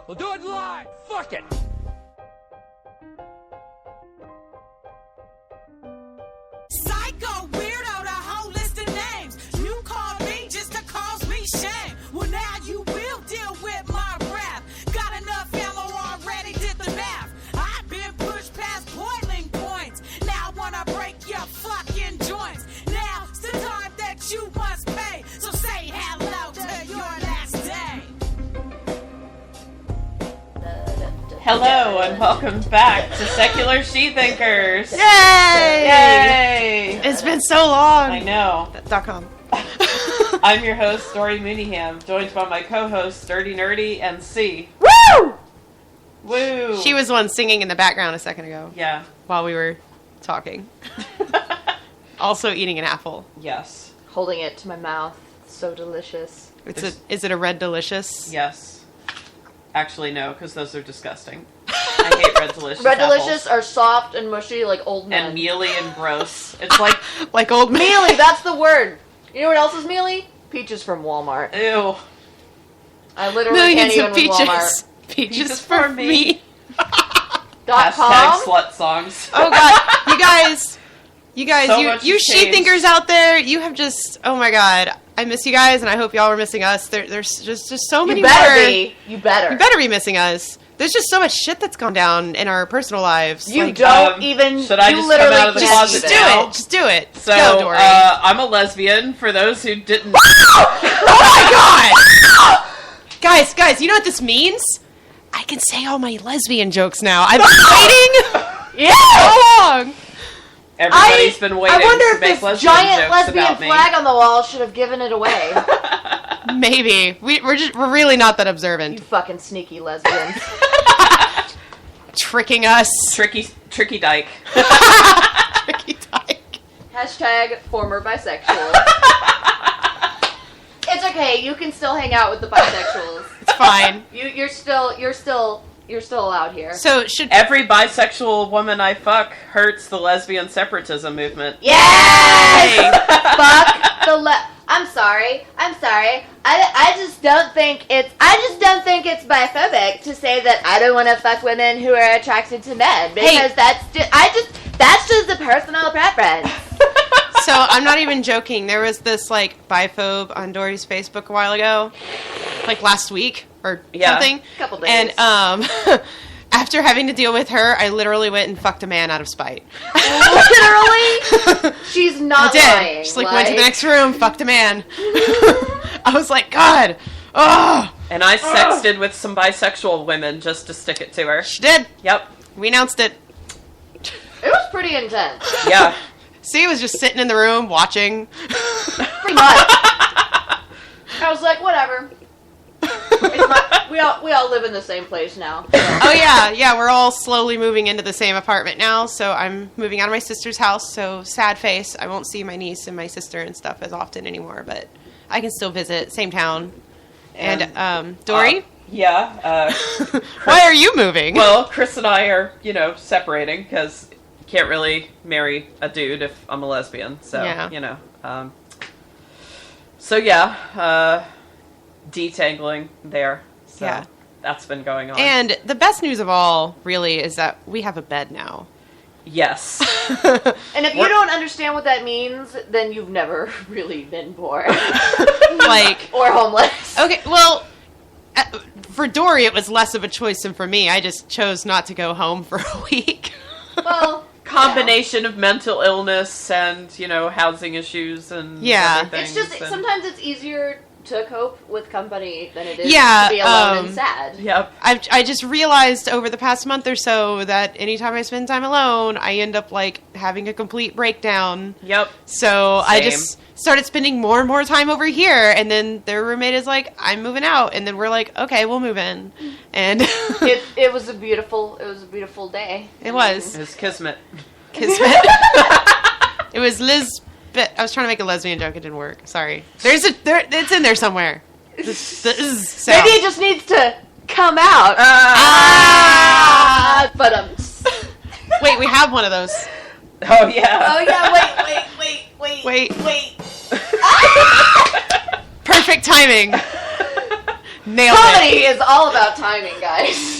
We'll do it live. Fuck it. Psycho, weirdo, the whole list of names. You called me just to cause me shame. Well, now you will deal with my wrath. Got enough ammo already, did the math. I've been pushed past boiling points. Now I wanna break your fucking joints. Now it's the time that you must pay. So say hello to your last day. Hello and welcome back to Secular Shethinkers. Yay! Yay! It's been so long. I know. .com. I'm your host, Dory Mooneyham, joined by my co-hosts, Dirty Nerdy and C. Woo! Woo! She was the one singing in the background a second ago. Yeah. While we were talking. Also eating an apple. Yes. Holding it to my mouth. So delicious. Is it a red delicious? Yes. Actually, no, because those are disgusting. I hate Red Delicious Red apples. Delicious are soft and mushy like old men. And mealy and gross. It's like... like old men. Mealy, that's the word. You know what else is mealy? Peaches from Walmart. Ew. I literally Millions can't of even with peaches. Walmart. Peaches for me. Hashtag .com? slut songs. Oh god. You guys, So you much has changed. She-thinkers out there, you have just, oh my god. I miss you guys, and I hope y'all were missing us. There's just so many You better more. be. You better. You better be missing us. There's just so much shit that's gone down in our personal lives. You Like, don't even. should I you just literally come out of the can't closet do just do that. now? it. Just do it. So, Go, Dory. I'm a lesbian, for those who didn't... Oh my god! Guys, you know what this means? I can say all my lesbian jokes now. I've been waiting so long. Everybody's been waiting I wonder to if make this lesbian giant jokes lesbian about me. flag on the wall should have given it away. Maybe. We're really not that You observant. fucking sneaky lesbians. Tricking us. Tricky dyke. Tricky dyke. Hashtag former bisexual. It's okay. You can still hang out with the bisexuals. It's fine. You're still allowed here. So should Every bisexual woman I fuck hurts the lesbian separatism movement. Yes! Fuck the I'm sorry. I just don't think it's biphobic to say that I don't want to fuck women who are attracted to men because that's just a personal preference. So I'm not even joking. There was this like biphobe on Dory's Facebook a while ago, like last week or something. Couple days. And after having to deal with her, I literally went and fucked a man out of spite. Literally? She's not I did. lying. Just like went to the next room, fucked a man. I was like, God, oh. And I sexted with some bisexual women just to stick it to her. She did. Yep. We announced it. It was pretty intense. Yeah. See, was just sitting in the room watching. Pretty much. I was like, whatever. We all live in the same place now. Oh yeah, we're all slowly moving into the same apartment now. So I'm moving out of my sister's house. So sad face. I won't see my niece and my sister and stuff as often anymore, but I can still visit. Same town. And Dory, Yeah. why are you moving? Well, Chris and I are, separating because you can't really marry a dude if I'm a lesbian. So, Yeah. Detangling there. So Yeah. that's been going on. And the best news of all, really, is that we have a bed now. Yes. And if you don't understand what that means, then you've never really been poor. Like, or homeless. okay, well, for Dory, it was less of a choice than for me. I just chose not to go home for a week. Well, Combination of mental illness and, housing issues and everything. it's just, and- sometimes it's easier to cope with company than it is Yeah, to be alone and sad. Yep. I just realized over the past month or so that anytime I spend time alone, I end up, like, having a complete breakdown. Yep. So I Same. just started spending more and more time over here, and then their roommate is like, I'm moving out, and then we're like, okay, we'll move in. And It was a beautiful day. it was. It was kismet. Kismet. It was Liz. I was trying to make a lesbian joke. It didn't work. Sorry. It's in there somewhere. The sound. Maybe it just needs to come out. But Wait, we have one of those. Oh, yeah. oh yeah, wait. Perfect timing. Nailed Comedy is all about timing, guys.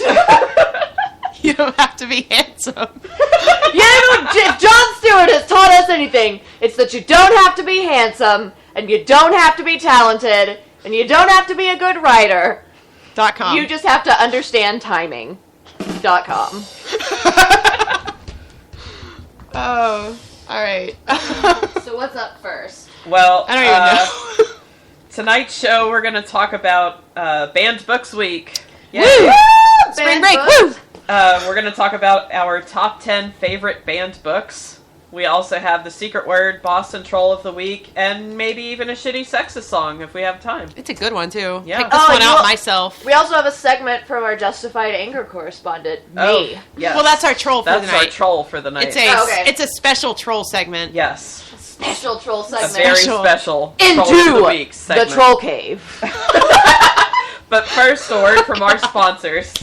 You don't have to be handsome. If Jon Stewart has taught us anything, it's that you don't have to be handsome, and you don't have to be talented, and you don't have to be a good writer. .com. You just have to understand timing. .com. Oh, all right. So what's up first? Well, I don't even know. Tonight's show, we're going to talk about Banned Books Week. Yay. Woo! Spring break, woo! We're going to talk about our top 10 favorite banned books. We also have the secret word, Boston Troll of the Week, and maybe even a shitty sexist song if we have time. It's a good one, too. Yeah. Pick this one out myself. We also have a segment from our Justified Anger correspondent, me. Oh, yes. Well, that's our troll for the That's night. our troll for the night. It's a special troll segment. Yes. Special troll A segment. very special Into Troll of the Week the segment. troll cave. But first, a word from our sponsors.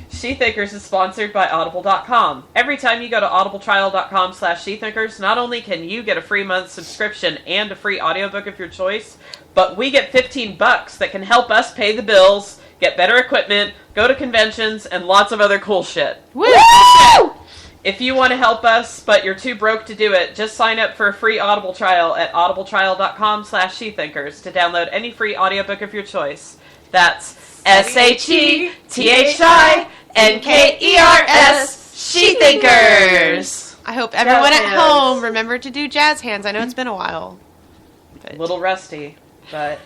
Shethinkers is sponsored by Audible.com. Every time you go to audibletrial.com/Shethinkers, not only can you get a free month subscription and a free audiobook of your choice, but we get $15 that can help us pay the bills, get better equipment, go to conventions, and lots of other cool shit. Woo! If you want to help us, but you're too broke to do it, just sign up for a free Audible trial at audibletrial.com/Shethinkers to download any free audiobook of your choice. That's SHETHINKERS, Shethinkers. I hope everyone Jazz at hands. home remembered to do jazz hands. I know it's been a while. A little rusty, but...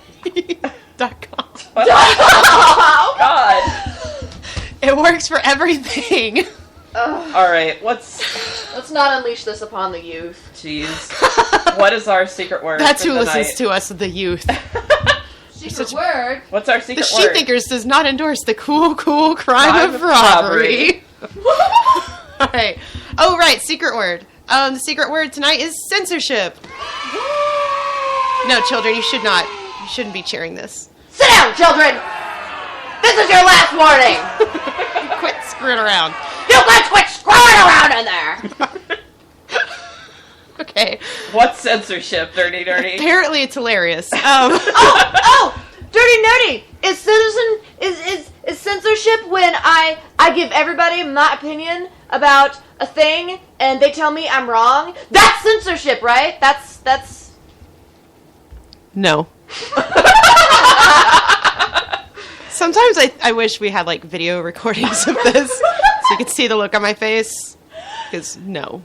.com. Oh, God. It works for everything. Alright, Let's not unleash this upon the youth. Jeez. What is our secret word That's for who the listens night? to us, the youth. Secret word. What's our The secret word? Shethinkers does not endorse the cool crime of robbery. Alright. Oh, right, secret word. The secret word tonight is censorship. No, children, you shouldn't be cheering this. Sit down, children! This is your last warning! Quit screwing around. You guys quit screwing around in there! Okay. What's censorship, Dirty? Apparently it's hilarious. Dirty nerdy! Is censorship when I give everybody my opinion about a thing and they tell me I'm wrong? That's censorship, right? That's... No. Sometimes I wish we had, like, video recordings of this so you could see the look on my face. Because, no.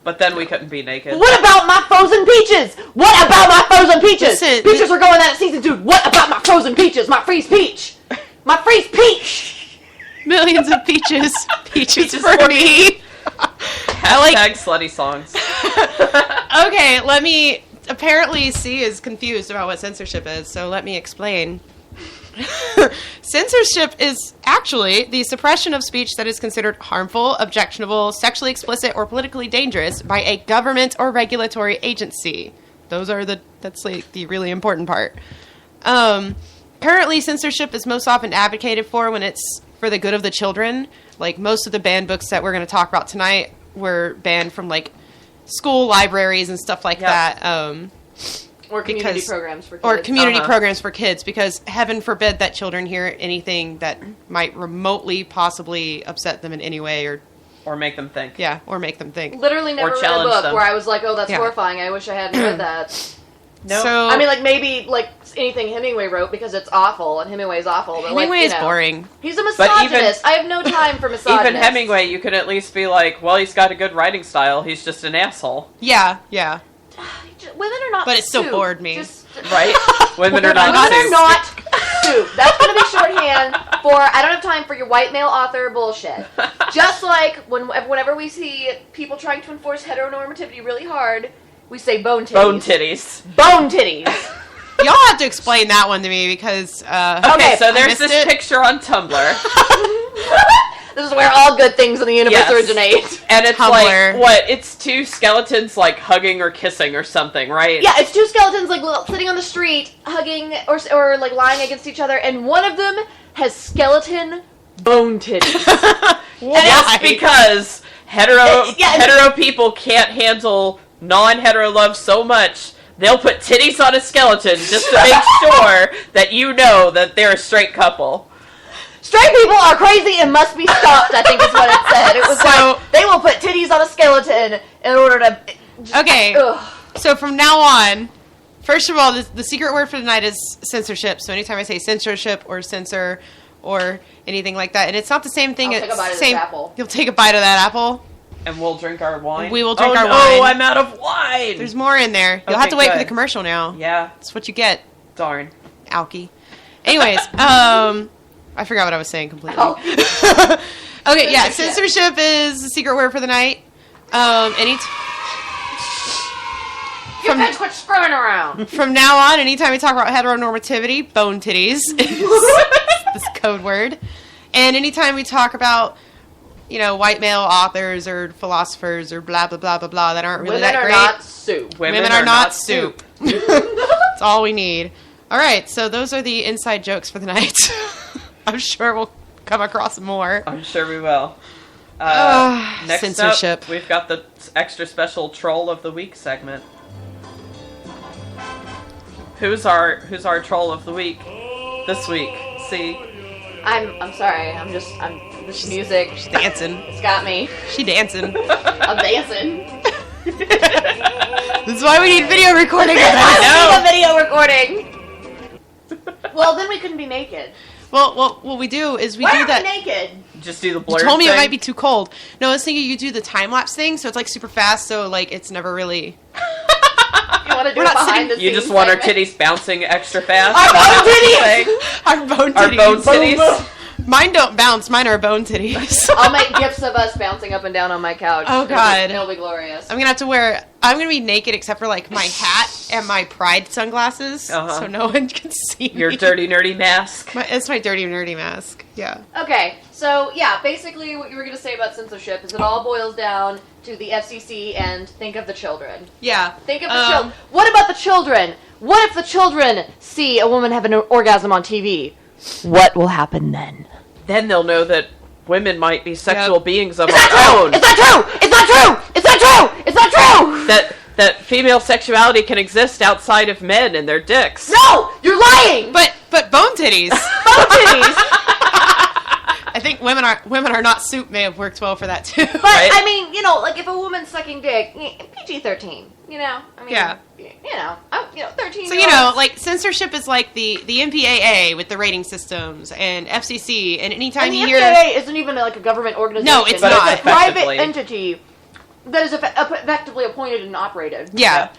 But then we couldn't be naked. What about my frozen peaches? What about my frozen peaches? Listen, Peaches are going out of season 2. What about my frozen peaches? My freeze peach! My freeze peach! Millions of peaches. Peaches for me. Hashtag slutty songs. Okay, apparently C is confused about what censorship is, so let me explain. Censorship is actually the suppression of speech that is considered harmful, objectionable, sexually explicit, or politically dangerous by a government or regulatory agency. That's like the really important part. Currently, censorship is most often advocated for when it's for the good of the children. Like, most of the banned books that we're going to talk about tonight were banned from, like, school libraries and stuff like that. Or community programs for kids. Or community programs for kids, because heaven forbid that children hear anything that might remotely possibly upset them in any way or make them think. Yeah, or make them think. Literally never read a challenge book them. where I was like, oh, that's Yeah. horrifying. I wish I hadn't read that. No. So, I mean, like, maybe, like, anything Hemingway wrote because it's awful, and Hemingway's awful. But, Hemingway like, you is know, boring. He's a But even- misogynist. I have no time for misogynists. Even Hemingway, you could at least be like, well, he's got a good writing style. He's just an asshole. Yeah. Women are not But it still soup. bored me. Right? Women are not Women are soup. not soup. That's going to be shorthand for I don't have time for your white male author bullshit. Just like whenever we see people trying to enforce heteronormativity really hard, we say bone titties. Bone titties. Bone titties. Y'all have to explain that one to me because Okay, so I there's missed this it. picture on Tumblr. This is where all good things in the universe Yes. originate. And it's Tumblr. like, what? It's two skeletons, like, hugging or kissing or something, right? Yeah, it's two skeletons like sitting on the street, hugging or like lying against each other, and one of them has skeleton bone titties. And it's because hetero people can't handle non-hetero love so much They'll put titties on a skeleton just to make sure that you know that they're a straight couple. Straight people are crazy and must be stopped, I think is what it said. It was like, they will put titties on a skeleton in order to... Okay, so from now on, first of all, the secret word for tonight is censorship. So anytime I say censorship or censor or anything like that, and it's not the same thing. I'll take a bite of this apple. You'll take a bite of that apple. And we'll drink our wine? We will drink our wine. wine. Oh, I'm out of wine! There's more in there. You'll have to wait for the commercial now. Yeah. That's what you get. Darn. Alky. Anyways, I forgot what I was saying completely. Okay, yeah, censorship is the secret word for the night. You guys quit screwing around. From now on, anytime we talk about heteronormativity, bone titties is this code word. And anytime we talk about, white male authors or philosophers or blah, blah, blah, blah, blah that aren't really that great. Women are not soup. Women are not soup. That's all we need. All right, so those are the inside jokes for the night. I'm sure we'll come across more. I'm sure we will. Next censorship. up, we've got the extra special Troll of the Week segment. Who's our Troll of the Week this week? See? I'm sorry. This music. She's dancing. It's got me. She dancing. I'm dancing. This is why we need video recording. I need a video recording. Well, then we couldn't be naked. Well, what we do is we Why do aren't that. we naked? Just do the blur. You told me thing. it might be too cold. No, I was thinking you do the time lapse thing, so it's like super fast, so like it's never really. You want to do We're it not behind the You scenes just want our segment? titties bouncing extra fast. Our bone titties. Our bone titties. Mine don't bounce. Mine are bone titties. I'll make gifs of us bouncing up and down on my couch. Oh, God. It'll be glorious. I'm gonna be naked except for like my hat and my Pride sunglasses, so no one can see Your me. dirty nerdy mask. It's my dirty nerdy mask. Yeah. Okay, so yeah, basically what you were going to say about censorship is it all boils down to the FCC and think of the children. Yeah. Think of the children. What about the children? What if the children see a woman have an orgasm on TV? What will happen then? Then they'll know that women might be sexual beings of It's our not own. true! It's not true! It's not true! It's not true! It's not true! That female sexuality can exist outside of men and their dicks. No! You're lying! But bone titties. Bone titties! I think women are not soup may have worked well for that too. But, Right? I mean, like, if a woman's sucking dick, PG-13, I mean, Yeah. 13 So, like, censorship is like the MPAA with the rating systems and FCC, and anytime And the you hear... FAA isn't even, like, a government organization. No, it's But not. it's It's a private effectively- entity that is effectively appointed and operated. Yeah.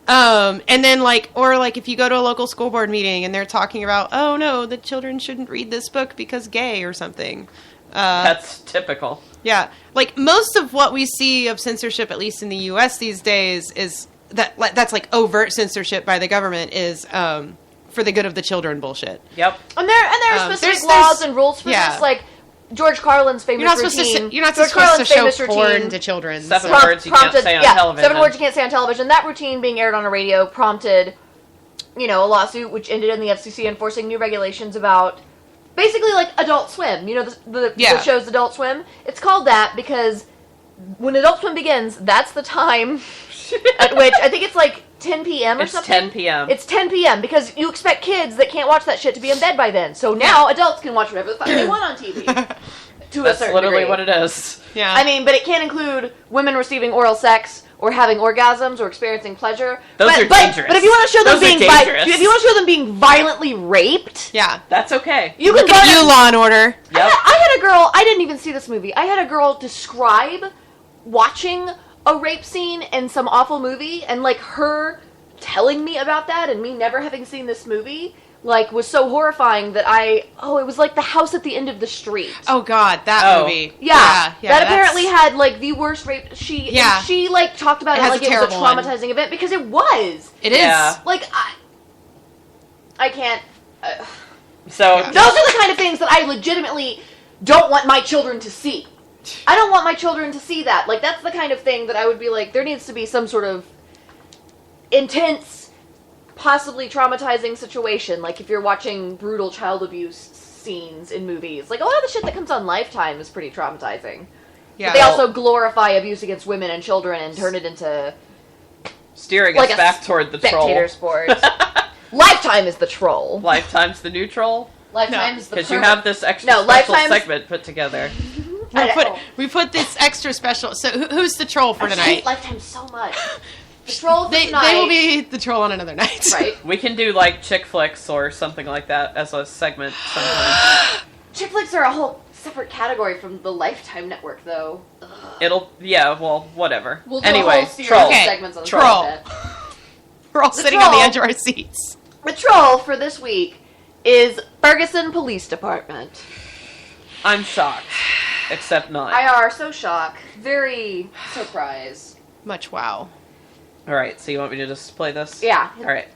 And then, if you go to a local school board meeting and they're talking about, oh, no, the children shouldn't read this book because gay or something. That's typical. Yeah. Like, most of what we see of censorship, at least in the U.S. these days, is that's like overt censorship by the government is for the good of the children bullshit. Yep. And there are specific there's- laws and rules for yeah. this, like George Carlin's famous You're not routine. you're not George supposed to Carlin's show famous porn routine to children. Seven words you can't say on television. 7 words you can't say on television. That routine being aired on a radio prompted, a lawsuit which ended in the FCC enforcing new regulations about basically like Adult Swim. The show's Adult Swim. It's called that because when Adult Swim begins, that's the time at which I think it's like 10 p.m. or It's something. 10 p.m. It's 10 p.m. because you expect kids that can't watch that shit to be in bed by then. So now adults can watch whatever the fuck they want on TV. To a That's certain literally degree. what it is. Yeah. I mean, but it can't include women receiving oral sex or having orgasms or experiencing pleasure. Those are dangerous. But if you want to show them Those are being dangerous. if you want to show them being violently raped, yeah. That's okay. you can Look at you, Law and Order. Yep. I had a girl. I didn't even see this movie. I had a girl describe watching a rape scene in some awful movie, and like her telling me about that, and me never having seen this movie, like was so horrifying that it was like The House at the End of the Street. Oh God, that movie. Yeah, that that's- apparently had like the worst rape. She like talked about It it has like a it was a terrible one. traumatizing event because it was. It is. Yeah. Like I can't. So Those are the kind of things that I legitimately don't want my children to see. I don't want my children to see that. Like that's the kind of thing that I would be like, there needs to be some sort of intense, possibly traumatizing situation. Like if you're watching brutal child abuse scenes in movies, like a lot of the shit that comes on Lifetime is pretty traumatizing. Yeah. But they also glorify abuse against women and children and turn it into steering Like us a back toward the troll. Spectator sport. Lifetime is the troll. Lifetime's the new troll? Lifetime is the Because you pervert. have this extra No, special Lifetime's- segment put together. We put this extra special. So who's the troll for I tonight? hate Lifetime so much. The troll for They tonight. will be the troll on another night. Right. We can do, like, chick flicks or something like that as a segment sometime. Chick flicks are a whole separate category from the Lifetime network, though. Whatever. We'll do Anyway, a whole series troll. of Okay, segments on troll. that. We're all The sitting on the troll. edge of our seats. The troll for this week is Ferguson Police Department. I'm shocked. Except not. IR, so shocked. Very surprised. Much wow. Alright, so you want me to just play this? Yeah. Alright.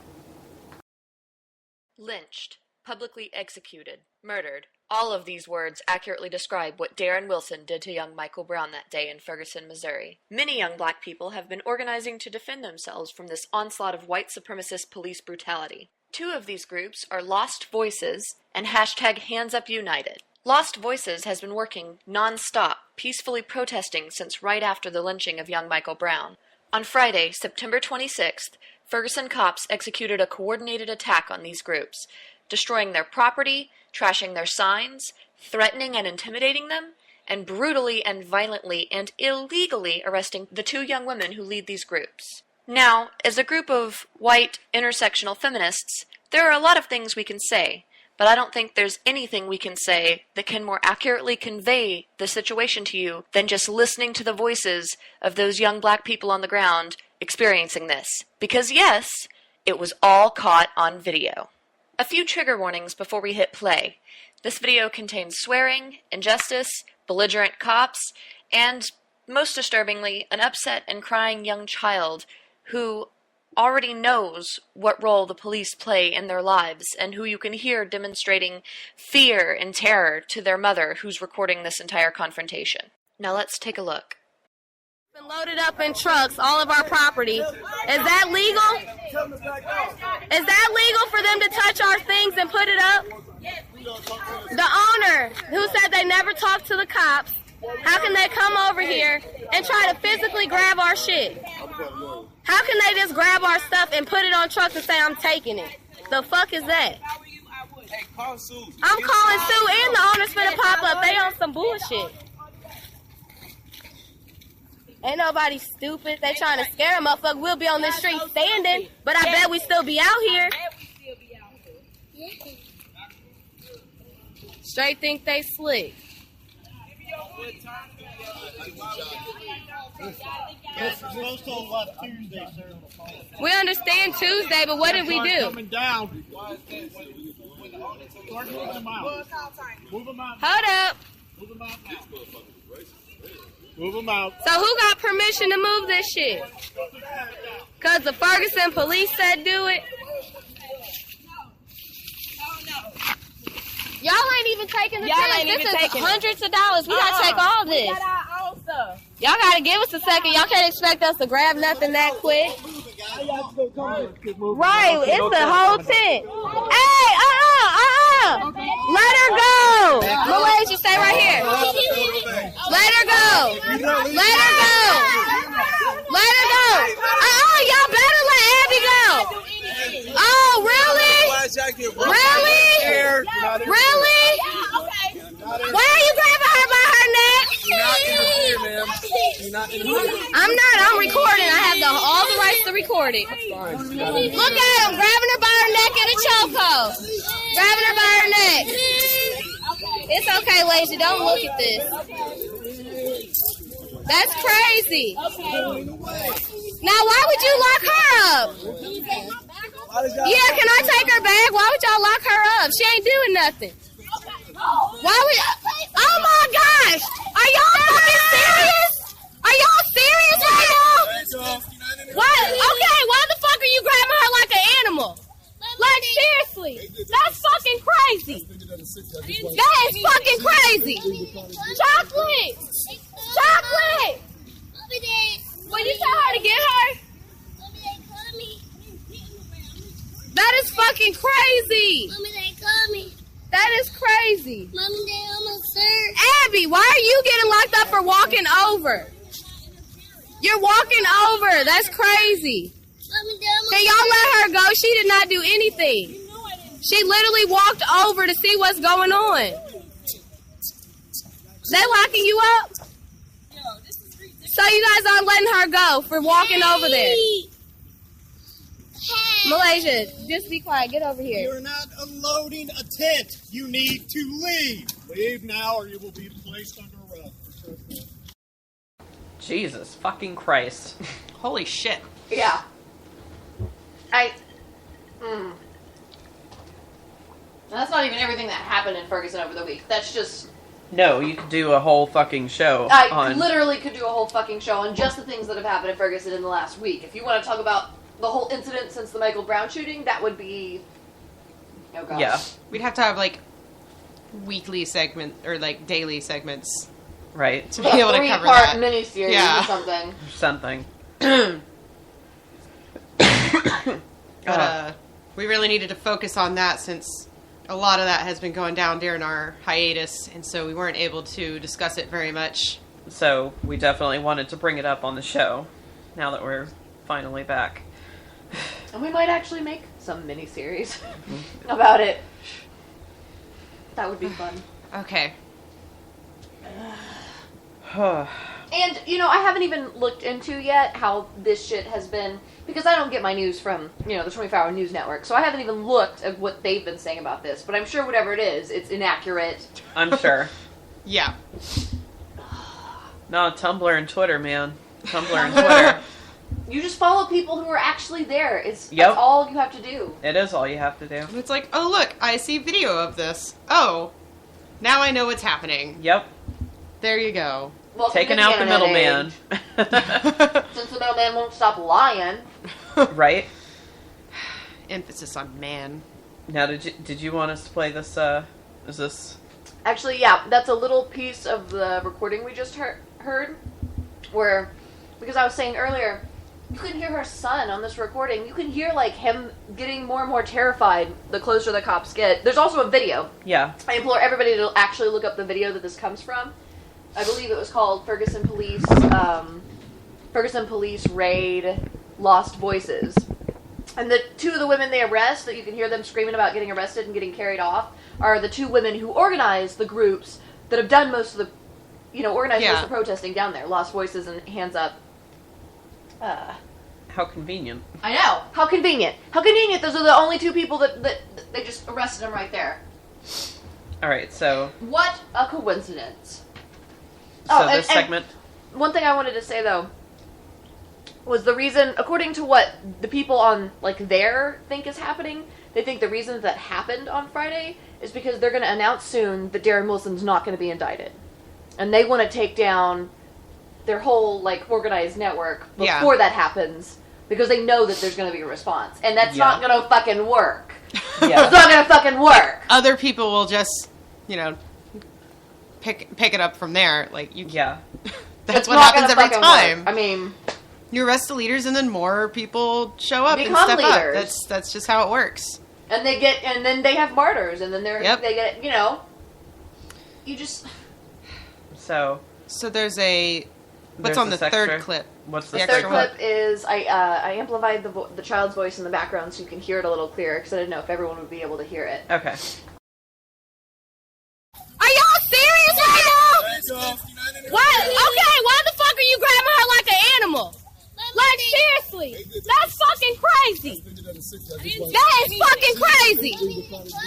Lynched, publicly executed, murdered. All of these words accurately describe what Darren Wilson did to young Michael Brown that day in Ferguson, Missouri. Many young black people have been organizing to defend themselves from this onslaught of white supremacist police brutality. Two of these groups are Lost Voices and #HandsUpUnited. Lost Voices has been working non-stop, peacefully protesting since right after the lynching of young Michael Brown. On Friday, September 26th, Ferguson cops executed a coordinated attack on these groups, destroying their property, trashing their signs, threatening and intimidating them, and brutally and violently and illegally arresting the two young women who lead these groups. Now, as a group of white, intersectional feminists, there are a lot of things we can say, but I don't think there's anything we can say that can more accurately convey the situation to you than just listening to the voices of those young black people on the ground experiencing this. Because yes, it was all caught on video. A few trigger warnings before we hit play. This video contains swearing, injustice, belligerent cops, and, most disturbingly, an upset and crying young child who already knows what role the police play in their lives and who you can hear demonstrating fear and terror to their mother who's recording this entire confrontation. Now let's take a look. Been loaded up in trucks, all of our property. Is that legal? Is that legal for them to touch our things and put it up? The owner, who said they never talked to the cops, how can they come over here and try to physically grab our shit? How can they just grab our stuff and put it on trucks and say, I'm taking it? The fuck is that? I'm calling Sue and the owner's finna pop up. They on some bullshit. Ain't nobody stupid. They trying to scare a motherfucker. We'll be on this street standing, but I bet we still be out here. Straight think they slick. We understand Tuesday, but what did we do? Hold up. Move them out. So who got permission to move this shit? Because the Ferguson police said do it? Y'all ain't even taking the chance. This is hundreds of dollars. We gotta take all this. Y'all gotta give us a second. Y'all can't expect us to grab nothing that quick. Right, it's the whole tent. Hey, let her go. Malaysia, stay right here. Let her go. Let her go. Let her go. Y'all better let Abby go. Oh, really? Really? Really? Why are you grabbing her by her neck? I'm not. I'm recording. I have all the rights to record it. Look at him grabbing her by her neck in a chokehold. Grabbing her by her neck. It's okay, Lazy. Don't look at this. That's crazy. Now, why would you lock her up? Yeah, can I take her bag? Why would y'all lock her up? She ain't doing nothing. Why would? Oh my gosh! Are y'all fucking serious? Are y'all serious right now? Why? Okay, why the fuck are you grabbing her like an animal? Like seriously, that's fucking crazy. That is fucking crazy. Chocolate, chocolate. Will you tell her to get her? That is fucking crazy. Mommy, they call me. That is crazy. Mommy, they almost served. Abby, why are you getting locked up for walking over? You're walking over. That's crazy. Can y'all let her go? She did not do anything. She literally walked over to see what's going on. They locking you up? So you guys aren't letting her go for walking over there. Malaysia, just be quiet. Get over here. You're not unloading a tent. You need to leave. Leave now or you will be placed under arrest. Jesus fucking Christ. Holy shit. Yeah. That's not even everything that happened in Ferguson over the week. That's just... No, you could do a whole fucking show I literally could do a whole fucking show on just the things that have happened in Ferguson in the last week. If you want to talk about the whole incident since the Michael Brown shooting, that would be... Oh, gosh. Yeah. We'd have to have, like, weekly segment, or, like, daily segments. Right. To be able to cover that. 3-part miniseries or something. Something. But, we really needed to focus on that since a lot of that has been going down during our hiatus, and so we weren't able to discuss it very much. So we definitely wanted to bring it up on the show now that we're finally back. And we might actually make some miniseries about it. That would be fun. Okay. And, you know, I haven't even looked into yet how this shit has been, because I don't get my news from, you know, the 24-hour news network, so I haven't even looked at what they've been saying about this, but I'm sure whatever it is, it's inaccurate. I'm sure. Yeah. No, Tumblr and Twitter, man. Tumblr and Twitter. You just follow people who are actually there. That's Yep. all you have to do. It is all you have to do. It's like, oh, look, I see video of this. Oh, now I know what's happening. Yep. There you go. Welcome Taking to out the internet middleman. age. Since the middleman won't stop lying. Right? Emphasis on man. Now, did you want us to play this, is this... Actually, yeah, that's a little piece of the recording we just heard, where, because I was saying earlier, you can hear her son on this recording. You can hear, like, him getting more and more terrified the closer the cops get. There's also a video. Yeah. I implore everybody to actually look up the video that this comes from. I believe it was called Ferguson Police Raid Lost Voices. And the two of the women they arrest, that you can hear them screaming about getting arrested and getting carried off, are the two women who organize the groups that have done most of the, you know, organized most of the protesting down there. Lost Voices and Hands Up. How convenient. I know. How convenient. How convenient. Those are the only two people that they just arrested them right there. Alright, so... What a coincidence. So this segment... One thing I wanted to say, though, was the reason, according to what the people on, like, there think is happening, they think the reason that happened on Friday is because they're going to announce soon that Darren Wilson's not going to be indicted. And they want to take down their whole, like, organized network before that happens, because they know that there's going to be a response. And that's not going to fucking work. Yeah. It's not going to fucking work. Other people will just, you know, pick it up from there. Like, you... Yeah. That's what happens every time. Work. I mean... You arrest the leaders, and then more people show up and become step leaders. up. That's just how it works. And then they have martyrs, and then they get, you know, you just... So there's a... What's on the third clip? What's the the third clip is, I amplified the child's voice in the background so you can hear it a little clearer, because I didn't know if everyone would be able to hear it. Okay. Are y'all serious right now? What? Okay, why the fuck are you grabbing her like an animal? Like, seriously. That's fucking crazy. That is fucking crazy.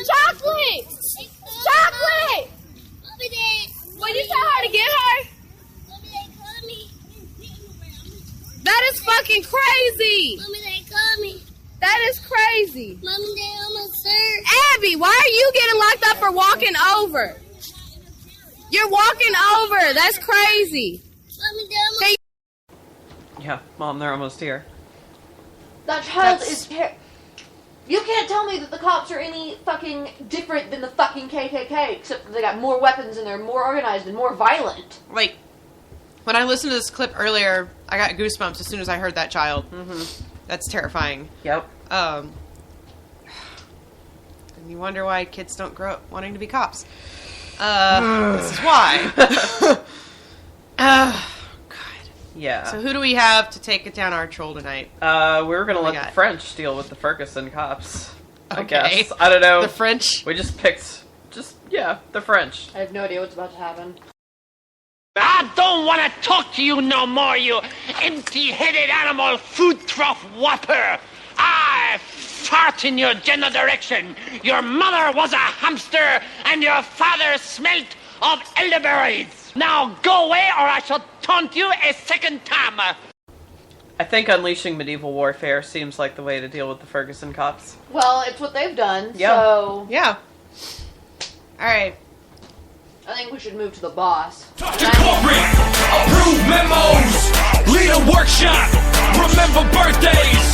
Chocolate. Chocolate. Will you tell her to get her? That is fucking crazy. That is crazy. Abby, why are you getting locked up for walking over? You're walking over. That's crazy. Hey. Yeah, Mom, they're almost here. That child is... You can't tell me that the cops are any fucking different than the fucking KKK, except that they got more weapons and they're more organized and more violent. Like, when I listened to this clip earlier, I got goosebumps as soon as I heard that child. Mm-hmm. That's terrifying. Yep. And you wonder why kids don't grow up wanting to be cops. This is why. God. Yeah. So who do we have to take down our troll tonight? We're gonna What we let the got? French deal with the Ferguson cops. I Okay. guess. I don't know. The French? We just picked, the French. I have no idea what's about to happen. I don't want to talk to you no more, you empty-headed animal food trough whopper. I fart in your general direction. Your mother was a hamster, and your father smelt of elderberries. Now go away, or I shall taunt you a second time. I think unleashing medieval warfare seems like the way to deal with the Ferguson cops. Well, it's what they've done, Yeah. so Yeah. All right. I think we should move to the boss. Corporate, approve memos, lead a workshop, remember birthdays.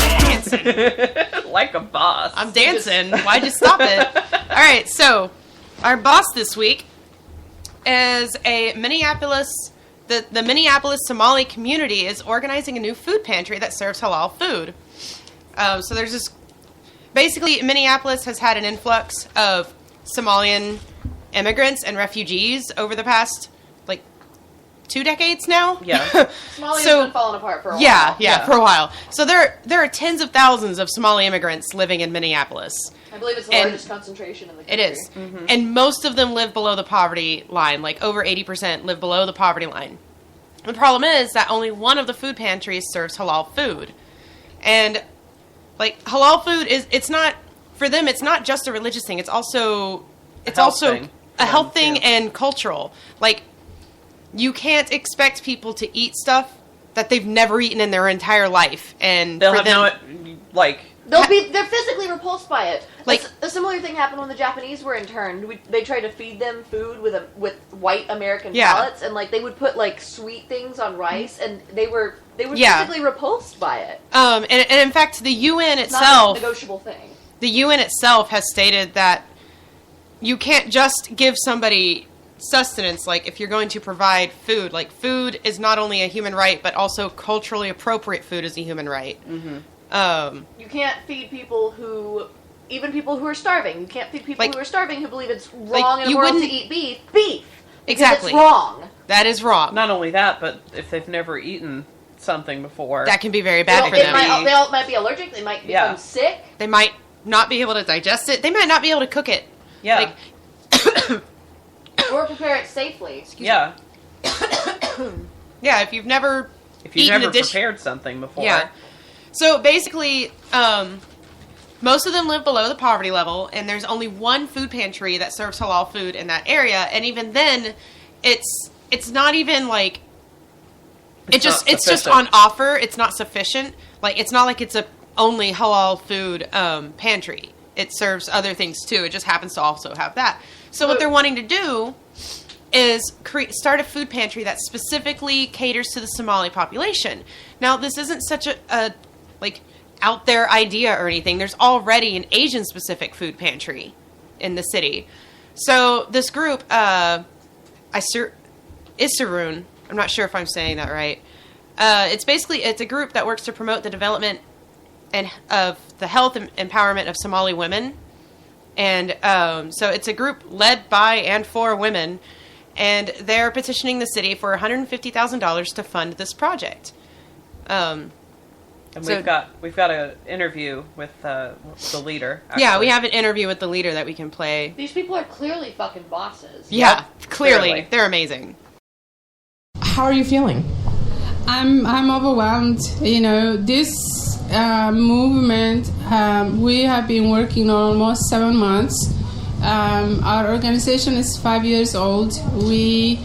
Like a boss. I'm dancing. Why'd you stop it? All right, so our boss this week is a Minneapolis. The Minneapolis Somali community is organizing a new food pantry that serves halal food. So there's this. Basically, Minneapolis has had an influx of Somalian immigrants and refugees over the past 2 decades now. Yeah. Somalia's So- been falling apart for a while. Yeah, for a while. So there are tens of thousands of Somali immigrants living in Minneapolis. I believe it's the And largest concentration in the It country. is. And most of them live below the poverty line. Like over 80% live below the poverty line. The problem is that only one of the food pantries serves halal food. And halal food it's not for them, it's not just a religious thing. It's also health thing a for health them, thing too. and cultural. You can't expect people to eat stuff that they've never eaten in their entire life. And They'll for have them, They're physically repulsed by it. Like- A similar thing happened when the Japanese were interned. They tried to feed them food with white American Yeah. palettes, and they would put sweet things on rice, and they were Yeah. physically repulsed by it. and in fact, the UN It's not itself, a negotiable thing. the UN itself has stated that you can't just give somebody sustenance. If you're going to provide food, food is not only a human right, but also culturally appropriate food is a human right. Mm-hmm. You can't feed people even people who are starving. You can't feed people who are starving who believe it's wrong and you immoral to wouldn't- eat beef. Because Exactly. it's wrong. That is wrong. Not only that, but if they've never eaten something before, That can be very bad for They them. might be allergic. They might become sick. They might not be able to digest it. They might not be able to cook it. yeah, Or prepare it safely. yeah. Yeah, if you've never If you've eaten never a dish, prepared something before, yeah. So basically, most of them live below the poverty level, and there's only one food pantry that serves halal food in that area, and even then, it's not even it's just sufficient. on offer. It's not sufficient. It's not like it's a only halal food pantry. It serves other things too. It just happens to also have that. So what they're wanting to do is start a food pantry that specifically caters to the Somali population. Now, this isn't such a out there idea or anything. There's already an Asian specific food pantry in the city. So this group, Issaroon, I'm not sure if I'm saying that right. It's a group that works to promote the development and of the health and empowerment of Somali women. And so it's a group led by and for women, and they're petitioning the city for $150,000 to fund this project. and we've got an interview with the leader. Yeah, actually. we have an interview with the leader that we can play. These people are clearly fucking bosses. Yeah, clearly. clearly. They're amazing. How are you feeling? I'm overwhelmed. This movement, we have been working almost 7 months. Our organization is 5 years old. We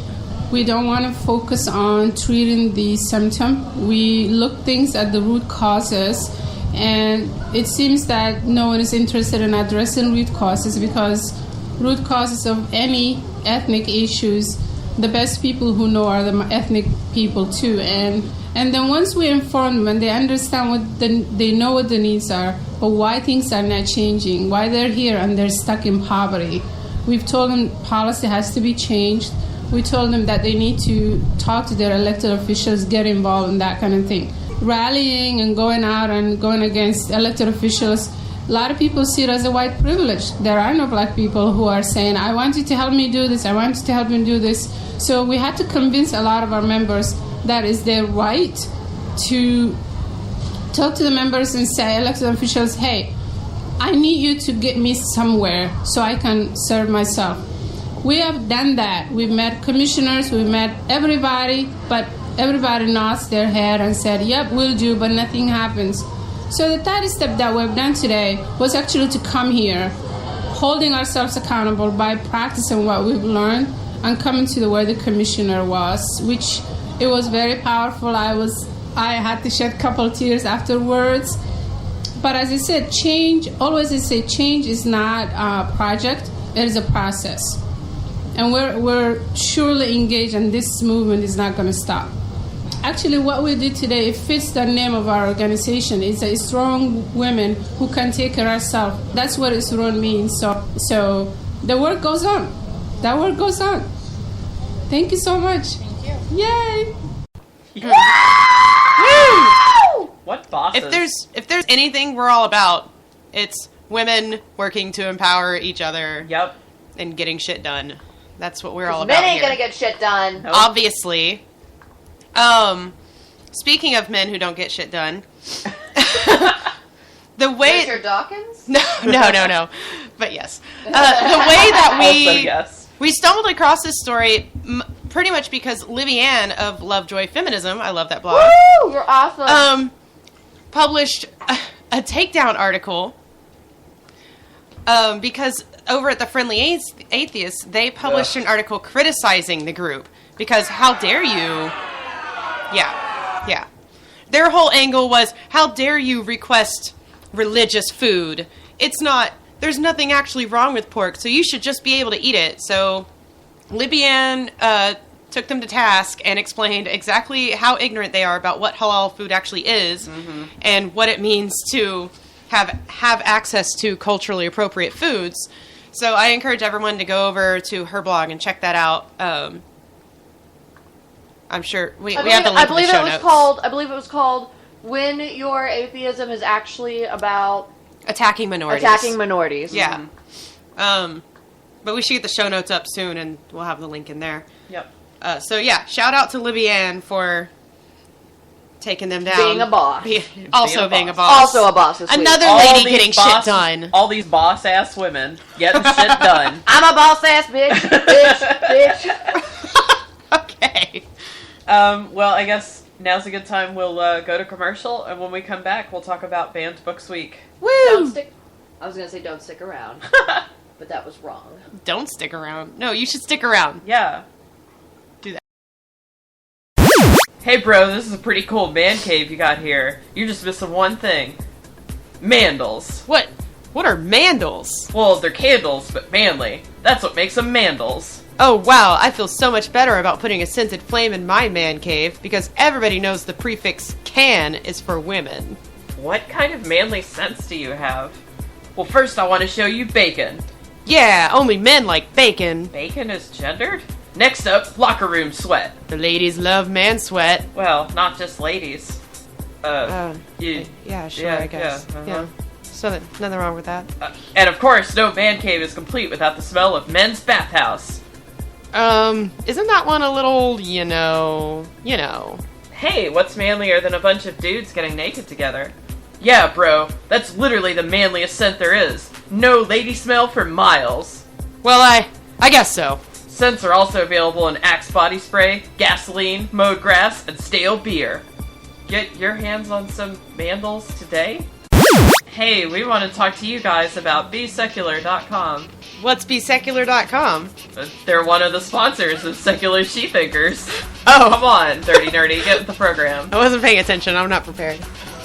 don't want to focus on treating the symptom. We look things at the root causes, and it seems that no one is interested in addressing root causes, because root causes of any ethnic issues, the best people who know are the ethnic people too. And then once we inform them and they understand they know what the needs are, but why things are not changing, why they're here and they're stuck in poverty. We've told them policy has to be changed. We told them that they need to talk to their elected officials, get involved in that kind of thing. Rallying and going out and going against elected officials, a lot of people see it as a white privilege. There are no black people who are saying, I want you to help me do this, I want you to help me do this. So we had to convince a lot of our members that is their right to talk to the members and say, elected officials, hey, I need you to get me somewhere so I can serve myself. We have done that. We've met commissioners, we've met everybody, but everybody nods their head and said, yep, we'll do, but nothing happens. So the third step that we've done today was actually to come here, holding ourselves accountable by practicing what we've learned and coming to where the commissioner was, which it was very powerful. I had to shed a couple of tears afterwards. But as I said, change is not a project, it is a process. And we're surely engaged, and this movement is not going to stop. Actually, what we did today, it fits the name of our organization. It's a strong women who can take care of ourselves. That's what ISRON means. So the work goes on. That work goes on. Thank you so much. Thank you. Yay! What bosses? If there's anything we're all about, it's women working to empower each other. Yep. And getting shit done. That's what we're all about Men ain't here. gonna get shit done. Nope. Obviously. Speaking of men who don't get shit done, the way Richard Dawkins? no, but yes, the way that Also yes. we stumbled across this story pretty much because Livianne of Lovejoy Feminism, I love that blog. Woo! You're awesome. Published a takedown article because over at the Friendly Atheists, they published an article criticizing the group because how dare you? Yeah. Their whole angle was, how dare you request religious food? There's nothing actually wrong with pork, so you should just be able to eat it. So Livianne took them to task and explained exactly how ignorant they are about what halal food actually is and what it means to have access to culturally appropriate foods. So I encourage everyone to go over to her blog and check that out. I'm sure we have the link in the show notes. I believe it was called When Your Atheism is Actually About Attacking Minorities. Yeah. But we should get the show notes up soon, and we'll have the link in there. Yep. So yeah, shout out to Livianne for taking them down. Being a boss. Also being a boss. Also a boss this week. Another lady getting shit done. All these boss-ass women getting shit done. I'm a boss-ass bitch. bitch. Okay. Well, I guess now's a good time. We'll go to commercial, and when we come back, we'll talk about Banned Books Week. Woo! I was going to say don't stick around, but that was wrong. Don't stick around. No, you should stick around. Yeah. Do that. Hey, bro, this is a pretty cool man cave you got here. You're just missing one thing. Mandals. What are mandals? Well, they're candles, but manly. That's what makes them mandals. Oh, wow, I feel so much better about putting a scented flame in my man cave because everybody knows the prefix can is for women. What kind of manly scents do you have? Well, first I want to show you bacon. Yeah, only men like bacon. Bacon is gendered? Next up, locker room sweat. The ladies love man sweat. Well, not just ladies. Yeah, sure, I guess. Yeah. So nothing wrong with that. And of course, no man cave is complete without the smell of men's bathhouse. Isn't that one a little, you know? Hey, what's manlier than a bunch of dudes getting naked together? Yeah, bro, that's literally the manliest scent there is. No lady smell for miles. Well, I guess so. Scents are also available in Axe body spray, gasoline, mowed grass, and stale beer. Get your hands on some mandals today? Hey, we want to talk to you guys about BeSecular.com. What's BeSecular.com? They're one of the sponsors of Secular Shethinkers. Oh. Come on, Dirty Nerdy, get with the program. I wasn't paying attention, I'm not prepared.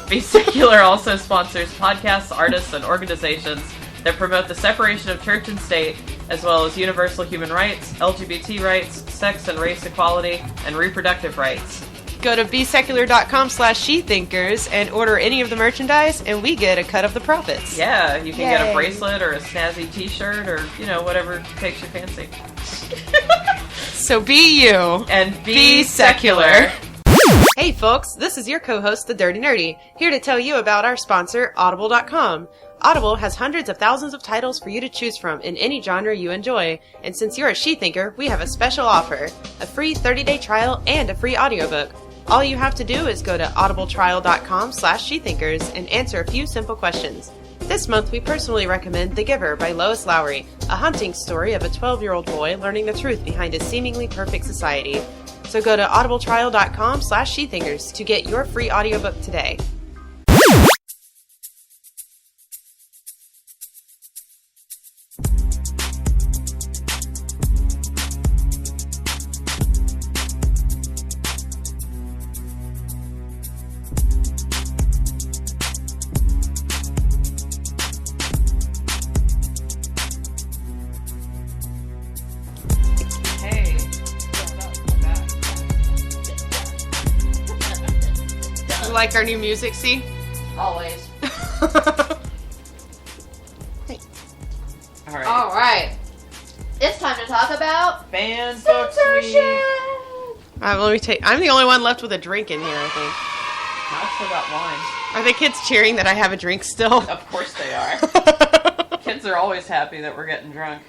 Be Secular also sponsors podcasts, artists, and organizations that promote the separation of church and state, as well as universal human rights, LGBT rights, sex and race equality, and reproductive rights. Go to besecular.com/shethinkers and order any of the merchandise, and we get a cut of the profits. Yeah, you can get a bracelet or a snazzy t-shirt or, whatever takes your fancy. So be you. And be secular. Hey folks, this is your co-host, The Dirty Nerdy, here to tell you about our sponsor, Audible.com. Audible has hundreds of thousands of titles for you to choose from in any genre you enjoy, and since you're a Shethinker, we have a special offer, a free 30-day trial and a free audiobook. All you have to do is go to audibletrial.com/shethinkers and answer a few simple questions. This month, we personally recommend The Giver by Lois Lowry, a haunting story of a 12-year-old boy learning the truth behind his seemingly perfect society. So go to audibletrial.com/shethinkers to get your free audiobook today. Like our new music, see? Always. Hey. Alright. Alright. It's time to talk about Banned books censorship. Let me take. I'm the only one left with a drink in here, I think. I still got wine. Are the kids cheering that I have a drink still? Of course they are. Kids are always happy that we're getting drunk.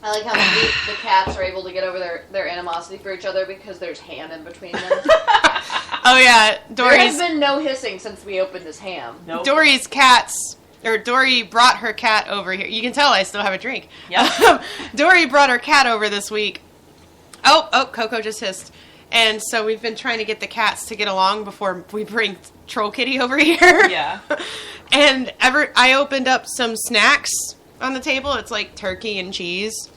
I like how the cats are able to get over their animosity for each other because there's ham in between them. Oh yeah, There has been no hissing since we opened this ham. Nope. Dory brought her cat over here. You can tell I still have a drink. Yep. Dory brought her cat over this week. Oh, Coco just hissed. And so we've been trying to get the cats to get along before we bring Troll Kitty over here. Yeah. And I opened up some snacks on the table. It's like turkey and cheese.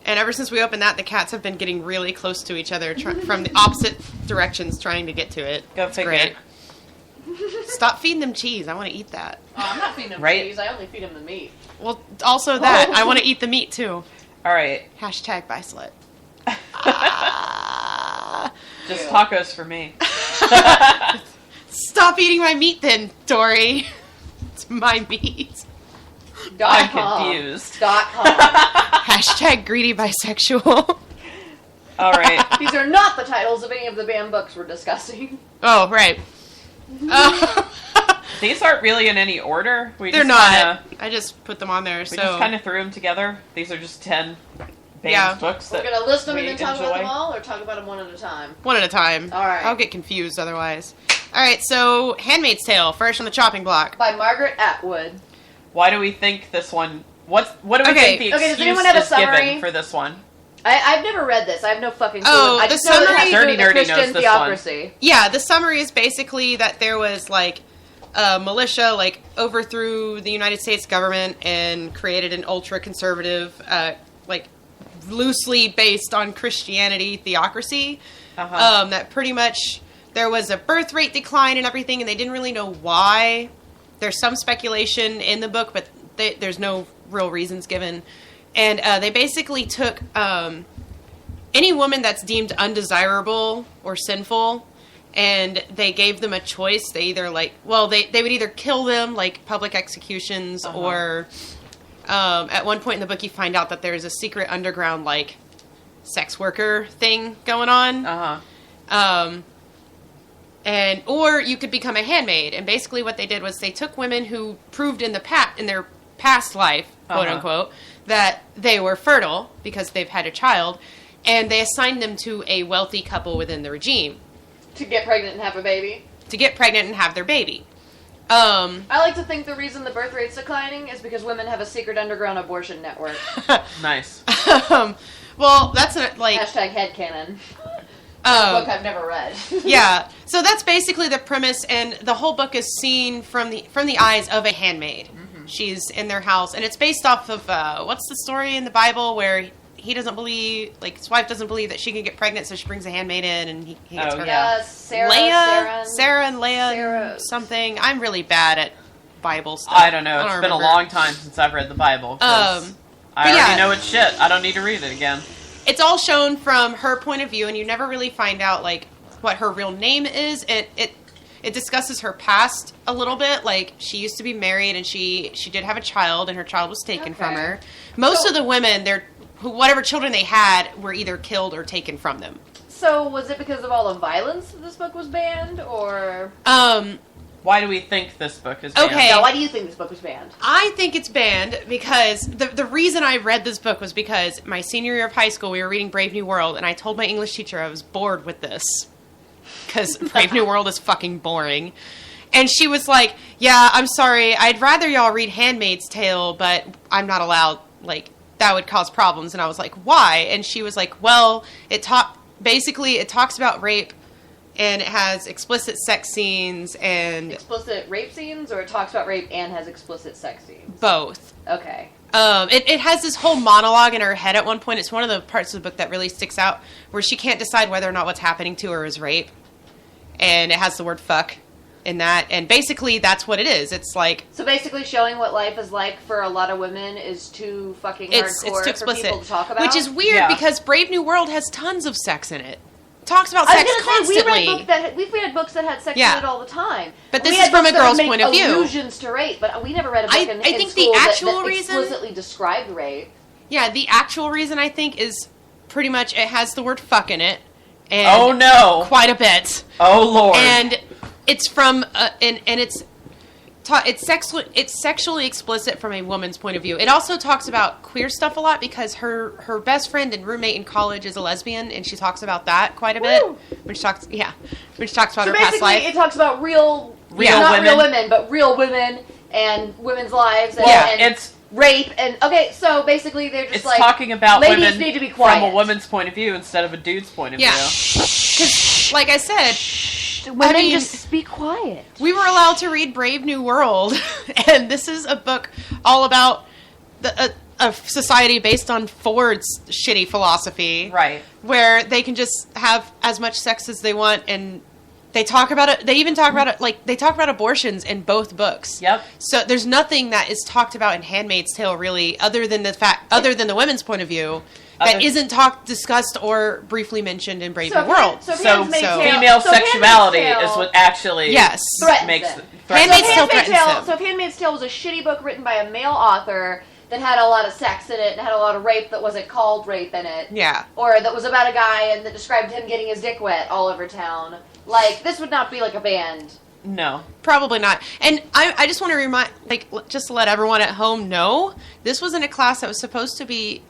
And ever since we opened that, the cats have been getting really close to each other from the opposite directions trying to get to it. Go It's figure. great. Stop feeding them cheese. I want to eat that. Oh, I'm not feeding them Right. cheese. I only feed them the meat. Well, also that. I want to eat the meat, too. Alright. Hashtag buy slut. Just tacos for me. Stop eating my meat then, Dory. It's my meat. I'm confused. .com. Hashtag greedy bisexual. Alright. These are not the titles of any of the banned books we're discussing. Oh, right. These aren't really in any order. They're not. I just put them on there, We so... just kind of threw them together. These are just 10 banned books We're that going to list them we and then talk about enjoy. them all, or talk about them one at a time? One at a time. All right. I'll get confused otherwise. All right, so Handmaid's Tale, first on the chopping block. By Margaret Atwood. Why do we think this one... What do we Okay. think the Okay, does excuse anyone have a is given summary? for this one? I've never read this. I have no fucking clue. Oh, I the just know that it has summary- to do Dirty with the Nerdy Christian knows this theocracy. Yeah, the summary is basically that there was, like, a militia, like, overthrew the United States government and created an ultra-conservative, like, loosely based on Christianity theocracy. That pretty much there was a birth rate decline and everything, and they didn't really know why. There's some speculation in the book, but there's no real reasons given. And they basically took any woman that's deemed undesirable or sinful, and they gave them a choice. They either, like, well, they would either kill them, like public executions, or at one point in the book you find out that there's a secret underground, like, sex worker thing going on. And or you could become a handmaid. And basically what they did was they took women who proved in their past life, quote unquote, that they were fertile because they've had a child, and they assigned them to a wealthy couple within the regime. To get pregnant and have a baby? To get pregnant and have their baby. I like to think the reason the birth rate's declining is because women have a secret underground abortion network. Nice. Well, that's like... Hashtag headcanon. A book I've never read. Yeah, so that's basically the premise, and the whole book is seen from the eyes of a handmaid. Mm-hmm. She's in their house, and it's based off of what's the story in the Bible where he doesn't believe, like his wife doesn't believe that she can get pregnant, so she brings a handmaid in, and he gets her. Yeah, Sarah and Leah, something. I'm really bad at Bible stuff. I don't know. It's been remember. a long time since I've read the Bible. 'Cause I already know it's shit. I don't need to read it again. It's all shown from her point of view, and you never really find out, like, what her real name is. It discusses her past a little bit. Like, she used to be married, and she did have a child, and her child was taken from her. Most of the women, whatever children they had, were either killed or taken from them. So, was it because of all the violence that this book was banned, or...? Why do we think this book is banned? Okay. Yeah, why do you think this book was banned? I think it's banned because the reason I read this book was because my senior year of high school, we were reading Brave New World, and I told my English teacher I was bored with this. because Brave New World is fucking boring. And she was like, yeah, I'm sorry. I'd rather y'all read Handmaid's Tale, but I'm not allowed. Like, that would cause problems. And I was like, why? And she was like, well, it talks about rape, and it has explicit sex scenes and... Explicit rape scenes, or it talks about rape and has explicit sex scenes? Both. Okay. It has this whole monologue in her head at one point. It's one of the parts of the book that really sticks out, where she can't decide whether or not what's happening to her is rape. And it has the word fuck in that. And basically, that's what it is. It's like... So basically showing what life is like for a lot of women is too fucking hardcore it's too explicit, for people to talk about? Which is weird, because Brave New World has tons of sex in it. Talks about sex constantly. We've read books that had sex in it all the time. But this is from a girl's point of view. Allusions to rape, but we never read a book in think school the actual that reason explicitly described rape. Yeah, the actual reason I think is pretty much it has the word fuck in it. And oh no! Quite a bit. Oh lord! And it's from and it's sexually explicit from a woman's point of view. It also talks about queer stuff a lot because her best friend and roommate in college is a lesbian, and she talks about that quite a bit. When she talks about her past life. It talks about real women, but real women and women's lives. And, it's rape and so basically they're just talking about ladies women need to be quiet from a woman's point of view instead of a dude's point of view. Because, like I said. Women just be quiet. We were allowed to read Brave New World, and this is a book all about a society based on Ford's shitty philosophy. Right. Where they can just have as much sex as they want, and they talk about it. They even talk about it, like, they talk about abortions in both books. Yep. So there's nothing that is talked about in Handmaid's Tale, really, other than the women's point of view. That isn't discussed or briefly mentioned in Brave New World. So female sexuality is what actually makes Handmaid's Tale threatens them. So if Handmaid's Tale was a shitty book written by a male author that had a lot of sex in it and had a lot of rape that wasn't called rape in it, or that was about a guy and that described him getting his dick wet all over town, like, this would not be like a band. No. Probably not. And I just want to remind, just to let everyone at home know, this was in a class that was supposed to be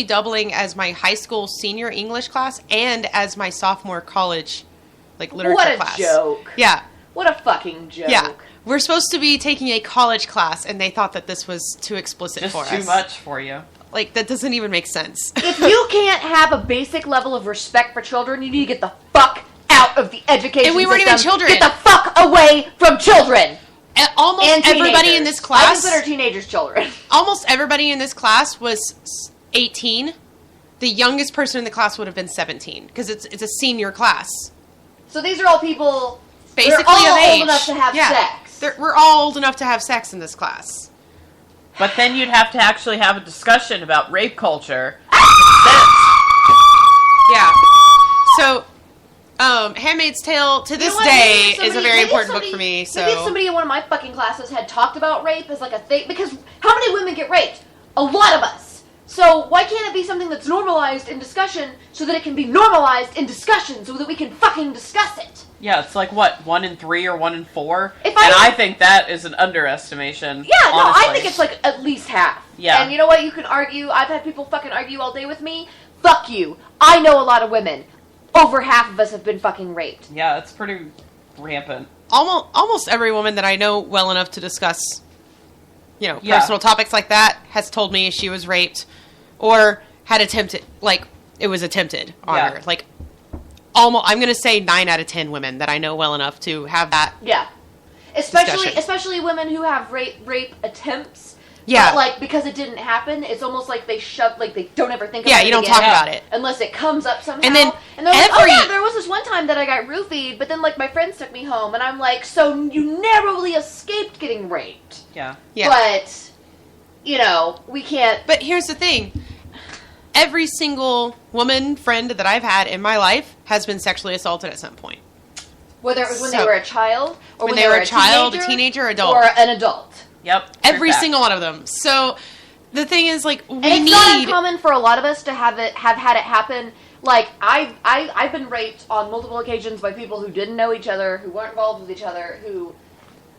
doubling as my high school senior English class and as my sophomore college, literature class. What a joke. Yeah. What a fucking joke. Yeah. We're supposed to be taking a college class, and they thought that this was too explicit for us. Just too much for you. That doesn't even make sense. If you can't have a basic level of respect for children, you need to get the fuck out of the education system. And we weren't even children. Get the fuck away from children. Almost everybody in this class... I consider teenagers children. Almost everybody in this class was 18. The youngest person in the class would have been 17 because it's a senior class. So these are all people basically all of age. Old enough to have sex. We're all old enough to have sex in this class. But then you'd have to actually have a discussion about rape culture. Yeah. So, Handmaid's Tale to this day is a very important book for me. So maybe if somebody in one of my fucking classes had talked about rape as like a thing, because how many women get raped? A lot of us. So why can't it be something that's normalized in discussion so that it can be normalized in discussion so that we can fucking discuss it? Yeah, it's like, what, 1 in 3 or 1 in 4? I think that is an underestimation. Yeah, honestly. no, I think it's like at least half. Yeah. And you know what? You can argue. I've had people fucking argue all day with me. Fuck you. I know a lot of women. Over half of us have been fucking raped. Yeah, it's pretty rampant. Almost every woman that I know well enough to discuss, personal topics like that has told me she was raped or had attempted, it was attempted on her. I'm going to say 9 out of 10 women that I know well enough to have that. Yeah. Especially women who have rape attempts. Yeah. But, because it didn't happen, it's almost like they they don't ever think about it. Yeah, you don't talk about it. Unless it comes up somehow. And then they're like, there was this one time that I got roofied, but then, my friends took me home, and I'm like, so you narrowly escaped getting raped. Yeah. But, we can't... But here's the thing. Every single woman friend that I've had in my life has been sexually assaulted at some point. Whether it was when they were a child, or when they were a child, a teenager, adult. Or an adult. Yep. Every single one of them. So the thing is, and it's not uncommon for a lot of us to have had it happen. I've been raped on multiple occasions by people who didn't know each other, who weren't involved with each other, who,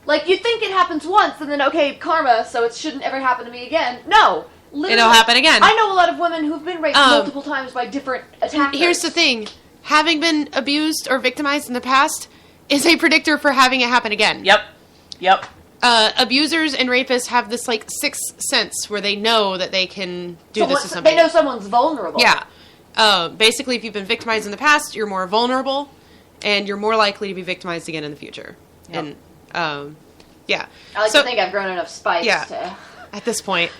you'd think it happens once, and then, okay, karma, so it shouldn't ever happen to me again. No. Literally, it'll happen again. I know a lot of women who've been raped multiple times by different attackers. Here's the thing. having been abused or victimized in the past is a predictor for having it happen again. Yep. Abusers and rapists have this like sixth sense where they know that they can do this to somebody. They know someone's vulnerable. Yeah. Basically, if you've been victimized in the past, you're more vulnerable, and you're more likely to be victimized again in the future. Yep. And yeah. I like to think I've grown enough spice to... At this point.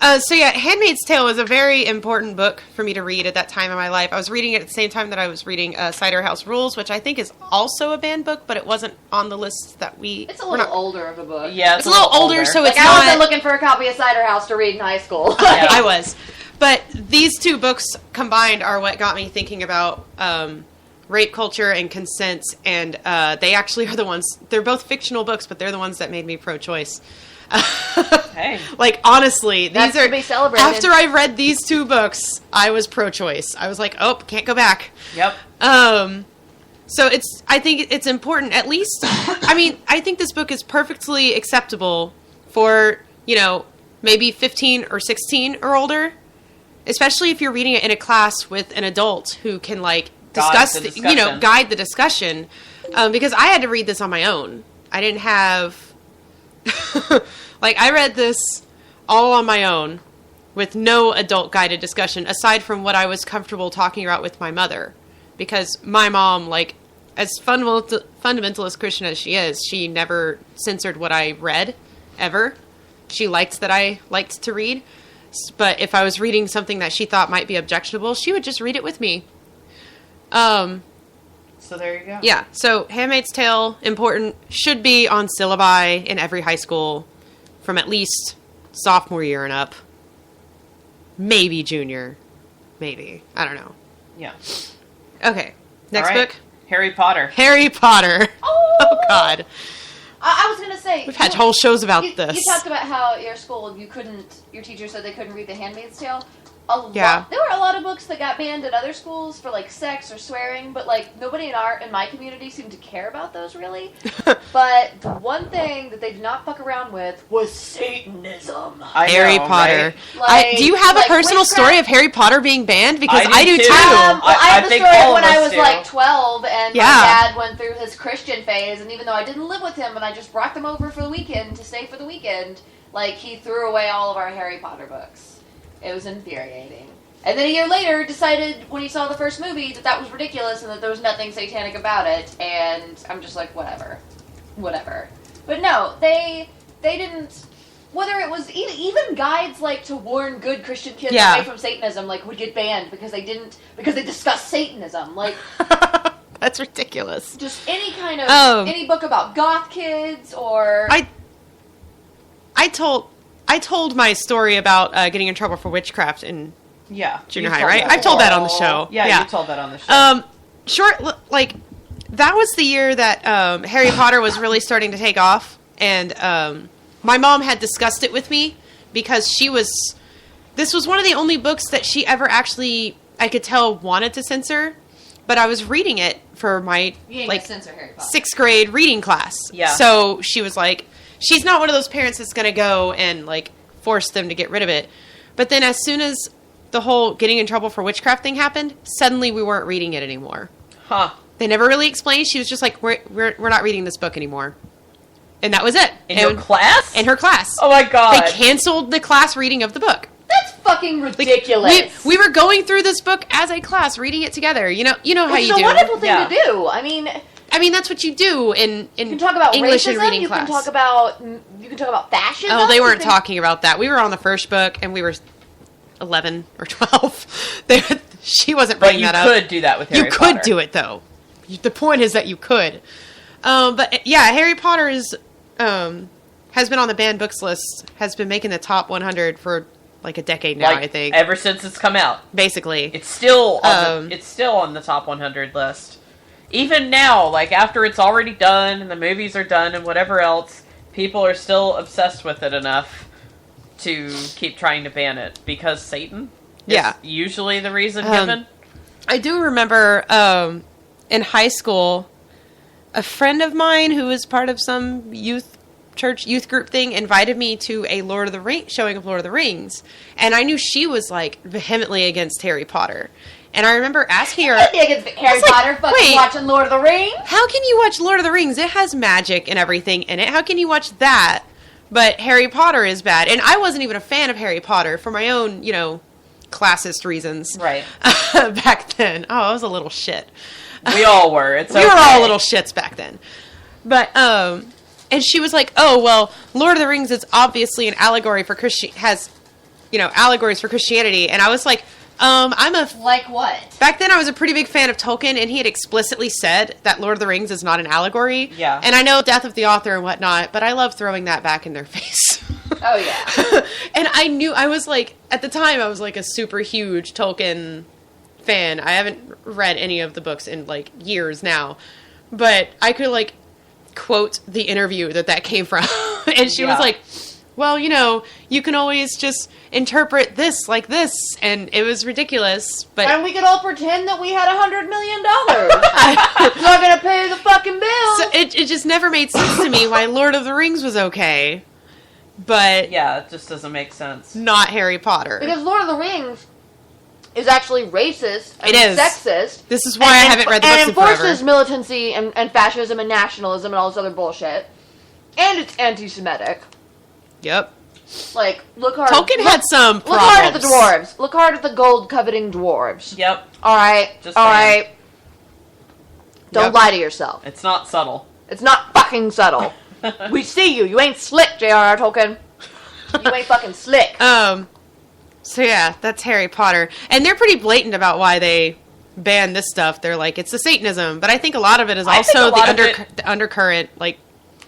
Handmaid's Tale was a very important book for me to read at that time in my life. I was reading it at the same time that I was reading Cider House Rules, which I think is also a banned book, but it wasn't on the list that we... It's a little older of a book. Yeah, it's a little older, so it's I not... wasn't looking for a copy of Cider House to read in high school. I was. But these two books combined are what got me thinking about rape culture and consent, and they actually are the ones... They're both fictional books, but they're the ones that made me pro-choice. Hey. Like, honestly, That's these are... to be celebrated. After I read these two books, I was pro-choice. I was like, oh, can't go back. Yep. So I think it's important, at least... I think this book is perfectly acceptable for, maybe 15 or 16 or older. Especially if you're reading it in a class with an adult who can, like, guide the discussion. Because I had to read this on my own. I didn't have... I read this all on my own with no adult guided discussion aside from what I was comfortable talking about with my mother. Because my mom, as fundamentalist Christian as she is, she never censored what I read, ever. She liked that I liked to read. But if I was reading something that she thought might be objectionable, she would just read it with me. So there you go. Yeah, so Handmaid's Tale, important, should be on syllabi in every high school from at least sophomore year and up. Maybe junior. Maybe. I don't know. Yeah. Okay, next book. Harry Potter. Harry Potter. Oh God. I was going to say... We've had whole shows about this. You talked about how at your school your teacher said they couldn't read The Handmaid's Tale. Yeah. There were a lot of books that got banned at other schools for sex or swearing, but nobody in my community seemed to care about those really. But the one thing that they did not fuck around with was Satanism. Harry Potter. Right? Do you have a personal story of Harry Potter being banned? Because I do too. I have the story of when I was 12 and my dad went through his Christian phase, and even though I didn't live with him and I just brought them over for the weekend to stay for the weekend, he threw away all of our Harry Potter books. It was infuriating. And then a year later decided when he saw the first movie that was ridiculous and that there was nothing satanic about it. And I'm just like, whatever. But no, they didn't... Whether it was even guides to warn good Christian kids away from Satanism would get banned because they discussed Satanism. That's ridiculous. Just any kind of... any book about goth kids or... I told my story about getting in trouble for witchcraft in junior high, right? I've told that on the show. Yeah, you told that on the show. That was the year that Harry Potter was really starting to take off, and my mom had discussed it with me because this was one of the only books that she ever actually, I could tell, wanted to censor, but I was reading it for my censor Harry Potter. 6th grade reading class. Yeah. So she was like, she's not one of those parents that's going to go and force them to get rid of it. But then as soon as the whole getting in trouble for witchcraft thing happened, suddenly we weren't reading it anymore. Huh. They never really explained. She was just like, we're not reading this book anymore. And that was it. In your class? In her class. Oh my God. They canceled the class reading of the book. That's fucking ridiculous. We were going through this book as a class, reading it together. You know how you do. It's a wonderful thing to do. I mean, that's what you do in you can talk about English racism, and reading you class. Can talk about fashion. Oh, they weren't talking about that. We were on the first book, and we were 11 or 12. She wasn't bringing that up. But you could do that with Harry Potter. You could do it, though. The point is that you could. But, yeah, Harry Potter has been on the banned books list, has been making the top 100 for, a decade now, I think. Ever since it's come out. Basically. It's still on the top 100 list. Even now, after it's already done and the movies are done and whatever else, people are still obsessed with it enough to keep trying to ban it because Satan is usually the reason given. I do remember in high school, a friend of mine who was part of some youth group thing invited me to a Lord of the Rings showing of Lord of the Rings, and I knew she was vehemently against Harry Potter. And I remember asking her, Harry Potter fucking watching Lord of the Rings. How can you watch Lord of the Rings? It has magic and everything in it. How can you watch that? But Harry Potter is bad. And I wasn't even a fan of Harry Potter for my own, classist reasons. Right. Back then. Oh, I was a little shit. We all were. We were all little shits back then. But, and she was like, oh, well, Lord of the Rings is obviously an allegory for allegories for Christianity. And I was like, like what? Back then I was a pretty big fan of Tolkien, and he had explicitly said that Lord of the Rings is not an allegory. Yeah. And I know death of the author and whatnot, but I love throwing that back in their face. Oh, yeah. And at the time, I was like a super huge Tolkien fan. I haven't read any of the books in like years now, but I could like quote the interview that came from. And she was like, well, you can always just interpret this like this, and it was ridiculous. But and we could all pretend that we had $100 million. Not gonna pay the fucking bill. So it just never made sense to me why Lord of the Rings was okay, but yeah, it just doesn't make sense. Not Harry Potter, because Lord of the Rings is actually racist and sexist. This is why I haven't read the books in forever. And enforces militancy and fascism and nationalism and all this other bullshit. And it's anti-Semitic. Yep. Like, look hard. Tolkien had some problems. Look hard at the dwarves. Look hard at the gold-coveting dwarves. Yep. All right. All right. Don't lie to yourself. It's not subtle. It's not fucking subtle. We see you. You ain't slick, J.R.R. Tolkien. You ain't fucking slick. So yeah, that's Harry Potter. And they're pretty blatant about why they ban this stuff. They're like, it's the Satanism. But I think a lot of it is also the undercurrent, like,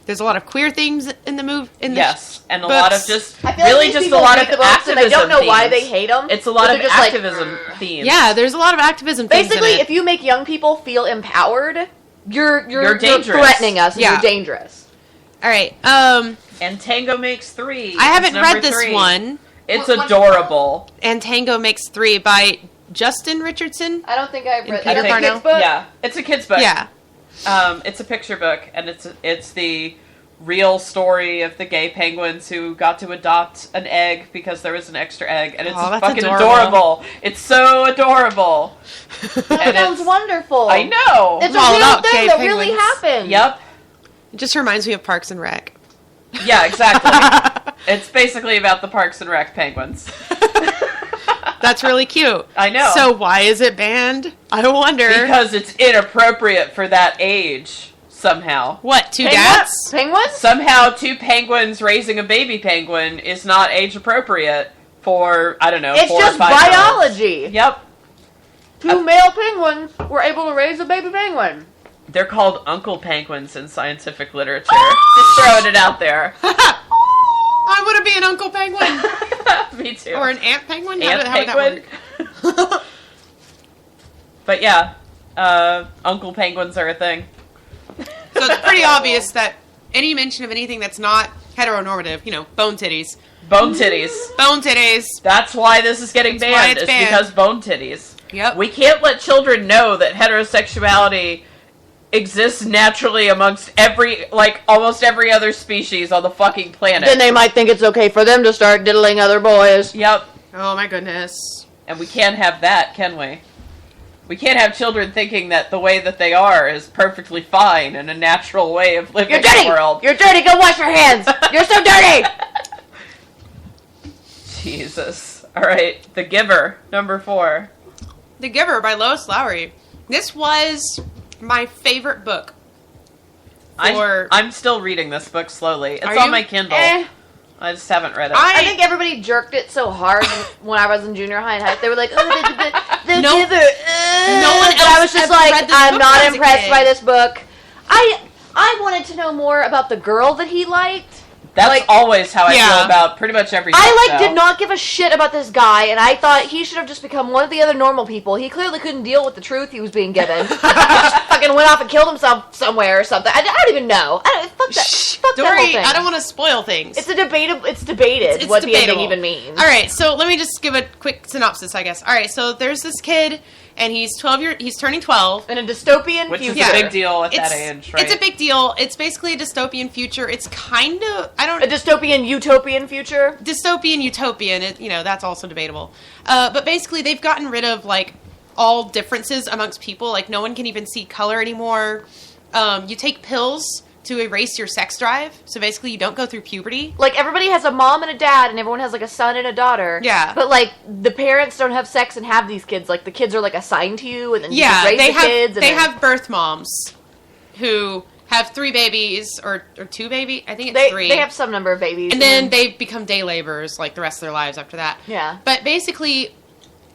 there's a lot of queer themes in the movie. And a lot of just a lot of activism. I don't know why they hate them. It's a lot of activism themes. Yeah, there's a lot of activism themes. Basically, if you make young people feel empowered, you're dangerous. You're threatening us. And you're dangerous. All right. And Tango Makes 3. I haven't read this one. It's adorable. And Tango Makes 3 by Justin Richardson. I don't think I've read Peter Parnell. Kids book? Yeah, it's a kid's book. Yeah. It's a picture book, and it's the real story of the gay penguins who got to adopt an egg because there was an extra egg, and it's fucking adorable. It's so adorable. That sounds wonderful. I know. It's a real thing that really happened. Yep. It just reminds me of Parks and Rec. Yeah, exactly. It's basically about the Parks and Rec penguins. That's really cute. I know. So why is it banned? I wonder. Because it's inappropriate for that age. Somehow. What, two dads? Penguins? Somehow 2 penguins raising a baby penguin is not age appropriate for, I don't know, it's 4 just or 5 biology. Yep. 2 male penguins were able to raise a baby penguin. They're called uncle penguins in scientific literature. Just throwing it out there. I want to be an uncle penguin. Me too. Or an aunt penguin? Aunt How would that work? But yeah, uncle penguins are a thing. So it's pretty obvious that any mention of anything that's not heteronormative, bone titties. Bone titties. Bone titties. That's why this is getting banned. It's because bone titties. Yep. We can't let children know that heterosexuality exists naturally amongst almost every other species on the fucking planet. Then they might think it's okay for them to start diddling other boys. Yep. Oh my goodness. And we can't have that, can we? We can't have children thinking that the way that they are is perfectly fine and a natural way of living in the world. You're dirty! Go wash your hands! You're so dirty! Jesus. Alright, The Giver, number 4. The Giver by Lois Lowry. This was my favorite book. I'm still reading this book slowly. It's on my Kindle. I just haven't read it. I think everybody jerked it so hard when I was in junior high and high. They were like, "Oh, the Giver." No one else. I was just like, I'm not impressed by this book. I wanted to know more about the girl that he liked. That's always how I feel about pretty much every book, did not give a shit about this guy, and I thought he should have just become one of the other normal people. He clearly couldn't deal with the truth he was being given. He just fucking went off and killed himself somewhere or something. I don't even know. Fuck that. Fuck that whole Dory, thing. I don't want to spoil things. It's debated what the ending even means. All right, so let me just give a quick synopsis, I guess. All right, so there's this kid, and he's turning 12. In a dystopian Which future. is a big deal at that age, right? It's a big deal. It's basically a dystopian future. It's kind of, a dystopian utopian future? Dystopian utopian, that's also debatable. But basically they've gotten rid of, all differences amongst people. Like, no one can even see color anymore. You take pills to erase your sex drive. So basically, you don't go through puberty. Like, everybody has a mom and a dad, and everyone has, like, a son and a daughter. Yeah. But, like, the parents don't have sex and have these kids. Like, the kids are, like, assigned to you, and then you Yeah, just raise the kids. And they then... have birth moms who have 3 babies, or 2 babies. I think it's 3. They have some number of babies. And then they become day laborers, like, the rest of their lives after that. Yeah. But basically,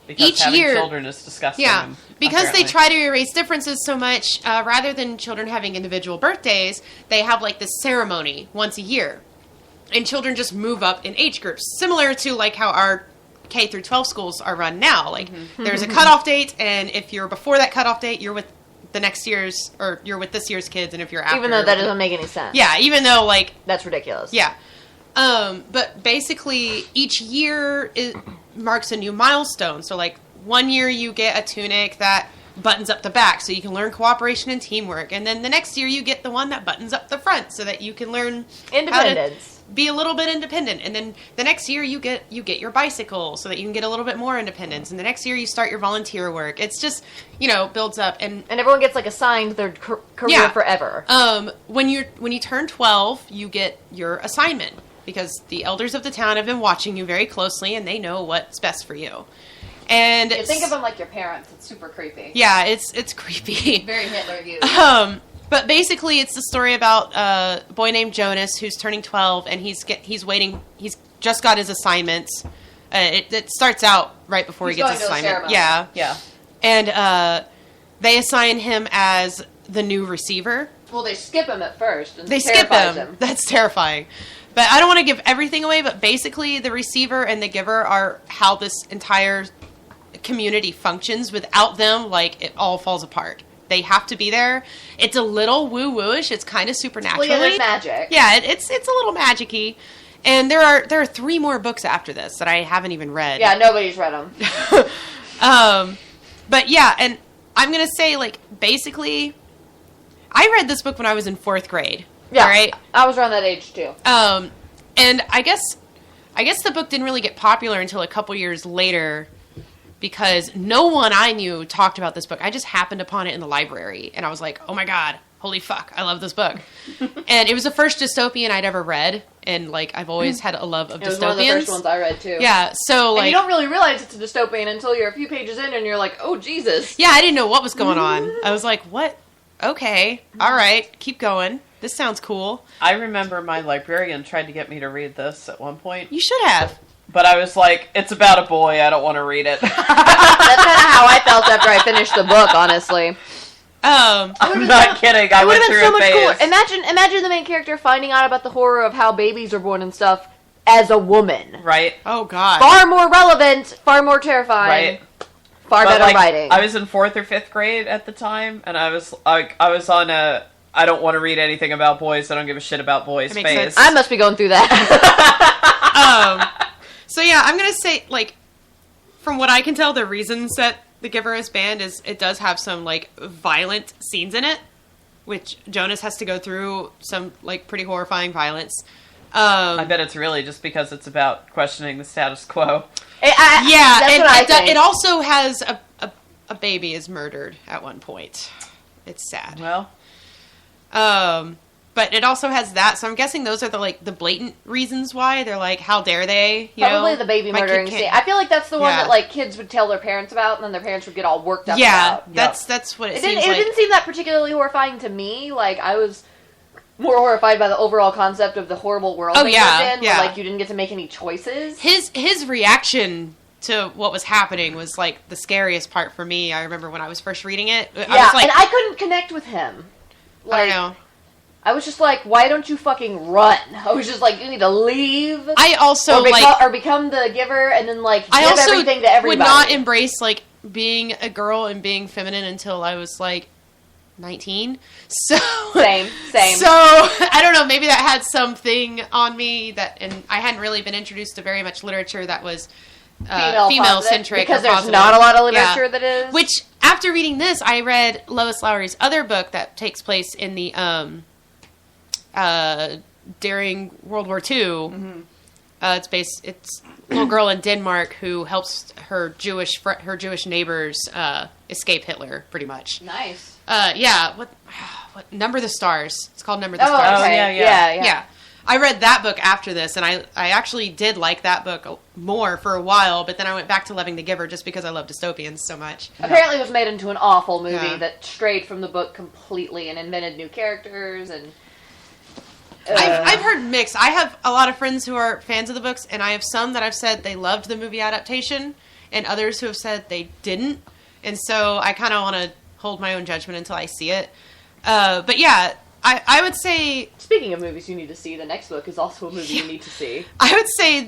because each having year... children is disgusting. Yeah, because apparently. they try to erase differences so much, rather than children having individual birthdays, they have, like, this ceremony once a year. And children just move up in age groups, similar to, like, how our K through 12 schools are run now. Like, there's a cutoff date, and if you're before that cutoff date, you're with the next year's, or you're with this year's kids, and if you're after... Even though that doesn't make any sense. Yeah, even though, like... That's ridiculous. Yeah. But basically, each year marks a new milestone. So, like, one year you get a tunic that buttons up the back so you can learn cooperation and teamwork. And then the next year you get the one that buttons up the front so that you can learn independence. How to be a little bit independent. And then the next year you get your bicycle so that you can get a little bit more independence. And the next year you start your volunteer work. It's just, builds up. And everyone gets, like, assigned their career forever. When you turn 12, you get your assignment because the elders of the town have been watching you very closely and they know what's best for you. And you think of them like your parents. It's super creepy. Yeah, it's creepy. Very Hitler view. But basically, it's the story about a boy named Jonas who's turning 12, and he's waiting. He's just got his assignments. It starts out right before he gets his assignment. Yeah, yeah. And they assign him as the new receiver. Well, they skip him at first. And They skip him. That's terrifying. But I don't want to give everything away. But basically, the receiver and the giver are how this entire community functions. Without them, like, it all falls apart. They have to be there. It's a little woo-wooish. It's kind of supernatural. Well, yeah, there's magic. Yeah, it's a little magic-y. And there are 3 more books after this that I haven't even read. Yeah, nobody's read them. But yeah, and I'm gonna say, like, basically, I read this book when I was in 4th grade. Yeah, right? I was around that age too. And I guess the book didn't really get popular until a couple years later. Because no one I knew talked about this book. I just happened upon it in the library. And I was like, oh my god, holy fuck, I love this book. And it was the first dystopian I'd ever read. And, like, I've always had a love of dystopians. It was one of the first ones I read, too. Yeah, so, like... And you don't really realize it's a dystopian until you're a few pages in and you're like, oh, Jesus. Yeah, I didn't know what was going on. I was like, what? Okay, alright, keep going. This sounds cool. I remember my librarian tried to get me to read this at one point. You should have. But I was like, it's about a boy, I don't want to read it. That's kind of how I felt after I finished the book, honestly. I'm not kidding, I went through a phase. Cooler. Imagine the main character finding out about the horror of how babies are born and stuff as a woman. Right. Oh, God. Far more relevant, far more terrifying. Right. Far better writing. I was in 4th or 5th grade at the time, and I was on a I don't want to read anything about boys, I don't give a shit about boys phase. I must be going through that. So yeah, I'm going to say, like, from what I can tell, the reasons that The Giver is banned is it does have some, like, violent scenes in it, which Jonas has to go through some, like, pretty horrifying violence. I bet it's really just because it's about questioning the status quo. It also has a baby is murdered at one point. It's sad. Well. But it also has that, so I'm guessing those are the blatant reasons why they're like, how dare they? Probably the baby murdering scene. I feel like that's the one that, like, kids would tell their parents about, and then their parents would get all worked up about. That's what it seems like. It didn't seem that particularly horrifying to me. Like, I was more horrified by the overall concept of the horrible world they lived in, where, like, you didn't get to make any choices. His reaction to what was happening was, like, the scariest part for me. I remember when I was first reading it. Yeah, I was like, and I couldn't connect with him. Like, I don't know. I was just like, why don't you fucking run? I was just like, you need to leave. I also, or become the giver and then, like, give everything to everybody. I also would not embrace, like, being a girl and being feminine until I was, like, 19. So Same. So, I don't know, maybe that had something on me and I hadn't really been introduced to very much literature that was female-centric. Because there's not a lot of literature that is. Which, after reading this, I read Lois Lowry's other book that takes place in the, during World War II. Mm-hmm. It's little girl in Denmark who helps her Jewish neighbors escape Hitler, pretty much. Nice. Yeah. What Number the Stars? It's called Number the Stars. Oh, okay. Yeah. I read that book after this, and I actually did like that book more for a while, but then I went back to loving The Giver just because I love dystopians so much. Apparently it was made into an awful movie Yeah. that strayed from the book completely and invented new characters and... I've heard mixed. I have a lot of friends who are fans of the books, and I have some that have said they loved the movie adaptation, and others who have said they didn't. And so I kind of want to hold my own judgment until I see it. But yeah, I would say... Speaking of movies you need to see, the next book is also a movie you need to see. I would say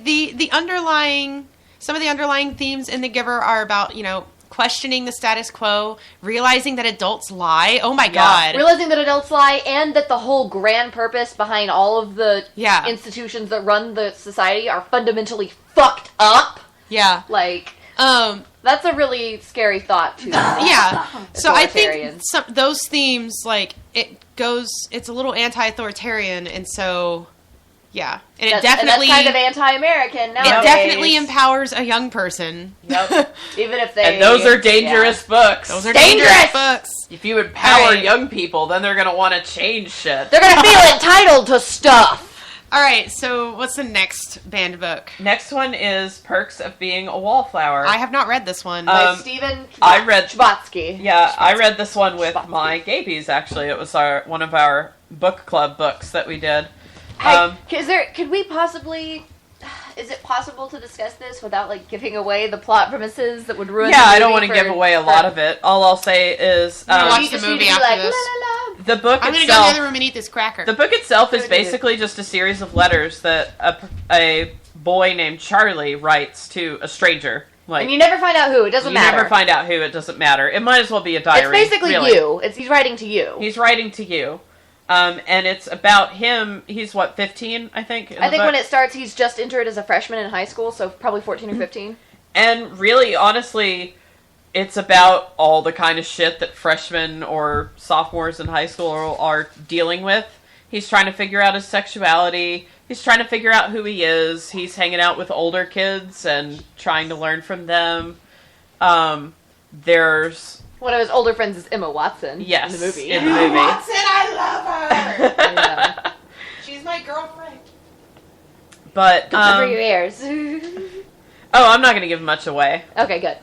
some of the underlying themes in The Giver are about, questioning the status quo, realizing that adults lie. Oh my God. Realizing that adults lie, and that the whole grand purpose behind all of the institutions that run the society are fundamentally fucked up. Yeah. That's a really scary thought, too. Yeah. So I think those themes, it's a little anti-authoritarian, and so... Yeah, and it definitely and that's kind of anti-American nowadays. It definitely empowers a young person. Yep. Even if they... And those are dangerous books. Those are dangerous books. If you empower young people, then they're going to want to change shit. They're going to feel entitled to stuff. All right, so what's the next banned book? Next one is Perks of Being a Wallflower. I have not read this one. By Stephen Chbosky. Yeah, I read this one with my Gabies, actually. It was one of our book club books that we did. Hey, could we possibly... Is it possible to discuss this without, giving away the plot premises that would ruin the movie? I don't want to give away a lot of it. All I'll say is... watch the movie after this. The book I'm itself... going to go in the other room and eat this cracker. The book itself is basically just a series of letters that a boy named Charlie writes to a stranger. And you never find out who. It doesn't matter. You never find out who. It doesn't matter. It might as well be a diary. It's basically you. He's writing to you. He's writing to you. And it's about him. He's, 15, I think? I think when it starts, he's just entered as a freshman in high school, so probably 14 or 15. And really, honestly, it's about all the kind of shit that freshmen or sophomores in high school are dealing with. He's trying to figure out his sexuality. He's trying to figure out who he is. He's hanging out with older kids and trying to learn from them. There's... One of his older friends is Emma Watson. Yes, in the movie. in the movie. Watson, I love her! Yeah. She's my girlfriend. But, cover your ears. I'm not going to give much away. Okay, good.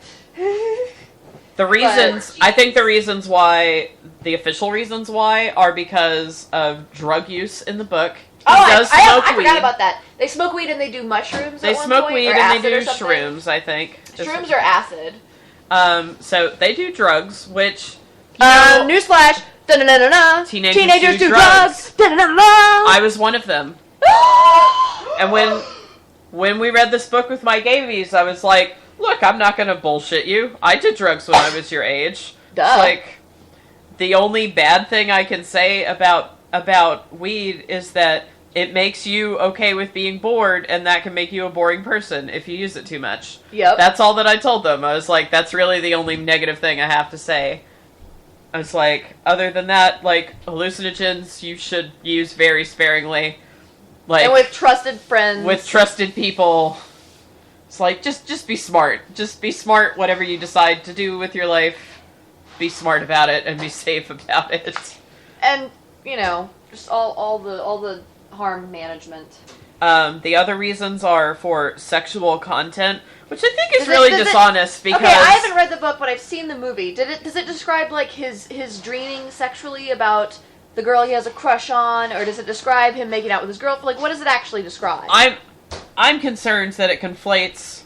I think the reasons why, the official reasons why, are because of drug use in the book. I forgot about that. They smoke weed and they do mushrooms. They smoke weed and they do shrooms, I think. Shrooms or acid. So they do drugs, which... Newsflash! Teenagers do drugs! I was one of them. And when we read this book with my Gabies, I was like, look, I'm not going to bullshit you. I did drugs when I was your age. Duh. The only bad thing I can say about weed is that it makes you okay with being bored, and that can make you a boring person if you use it too much. Yep. That's all that I told them. I was like, that's really the only negative thing I have to say. I was like, other than that, hallucinogens you should use very sparingly. And with trusted friends. With trusted people. It's just be smart. Just be smart whatever you decide to do with your life. Be smart about it and be safe about it. And, just all the harm management. The other reasons are for sexual content, which I think is really dishonest because... Okay, I haven't read the book, but I've seen the movie. Does it describe, his dreaming sexually about the girl he has a crush on, or does it describe him making out with his girlfriend? What does it actually describe? I'm concerned that it conflates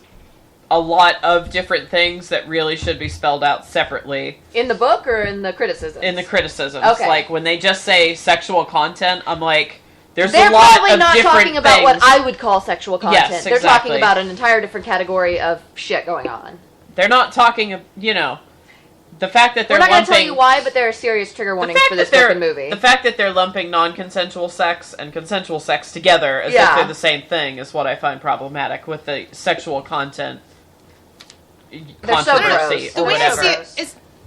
a lot of different things that really should be spelled out separately. In the book or in the criticisms? In the criticisms. Okay. When they just say sexual content, I'm like... They're a lot probably of not talking things. about what I would call sexual content. Yes, They're exactly. talking about an entire different category of shit going on. They're not talking, the fact that they're We're not going lumping... to tell you why, but there are serious trigger warnings for this book and movie. The fact that they're lumping non-consensual sex and consensual sex together as if they're the same thing is what I find problematic with the sexual content They're so controversy gross. or whatever.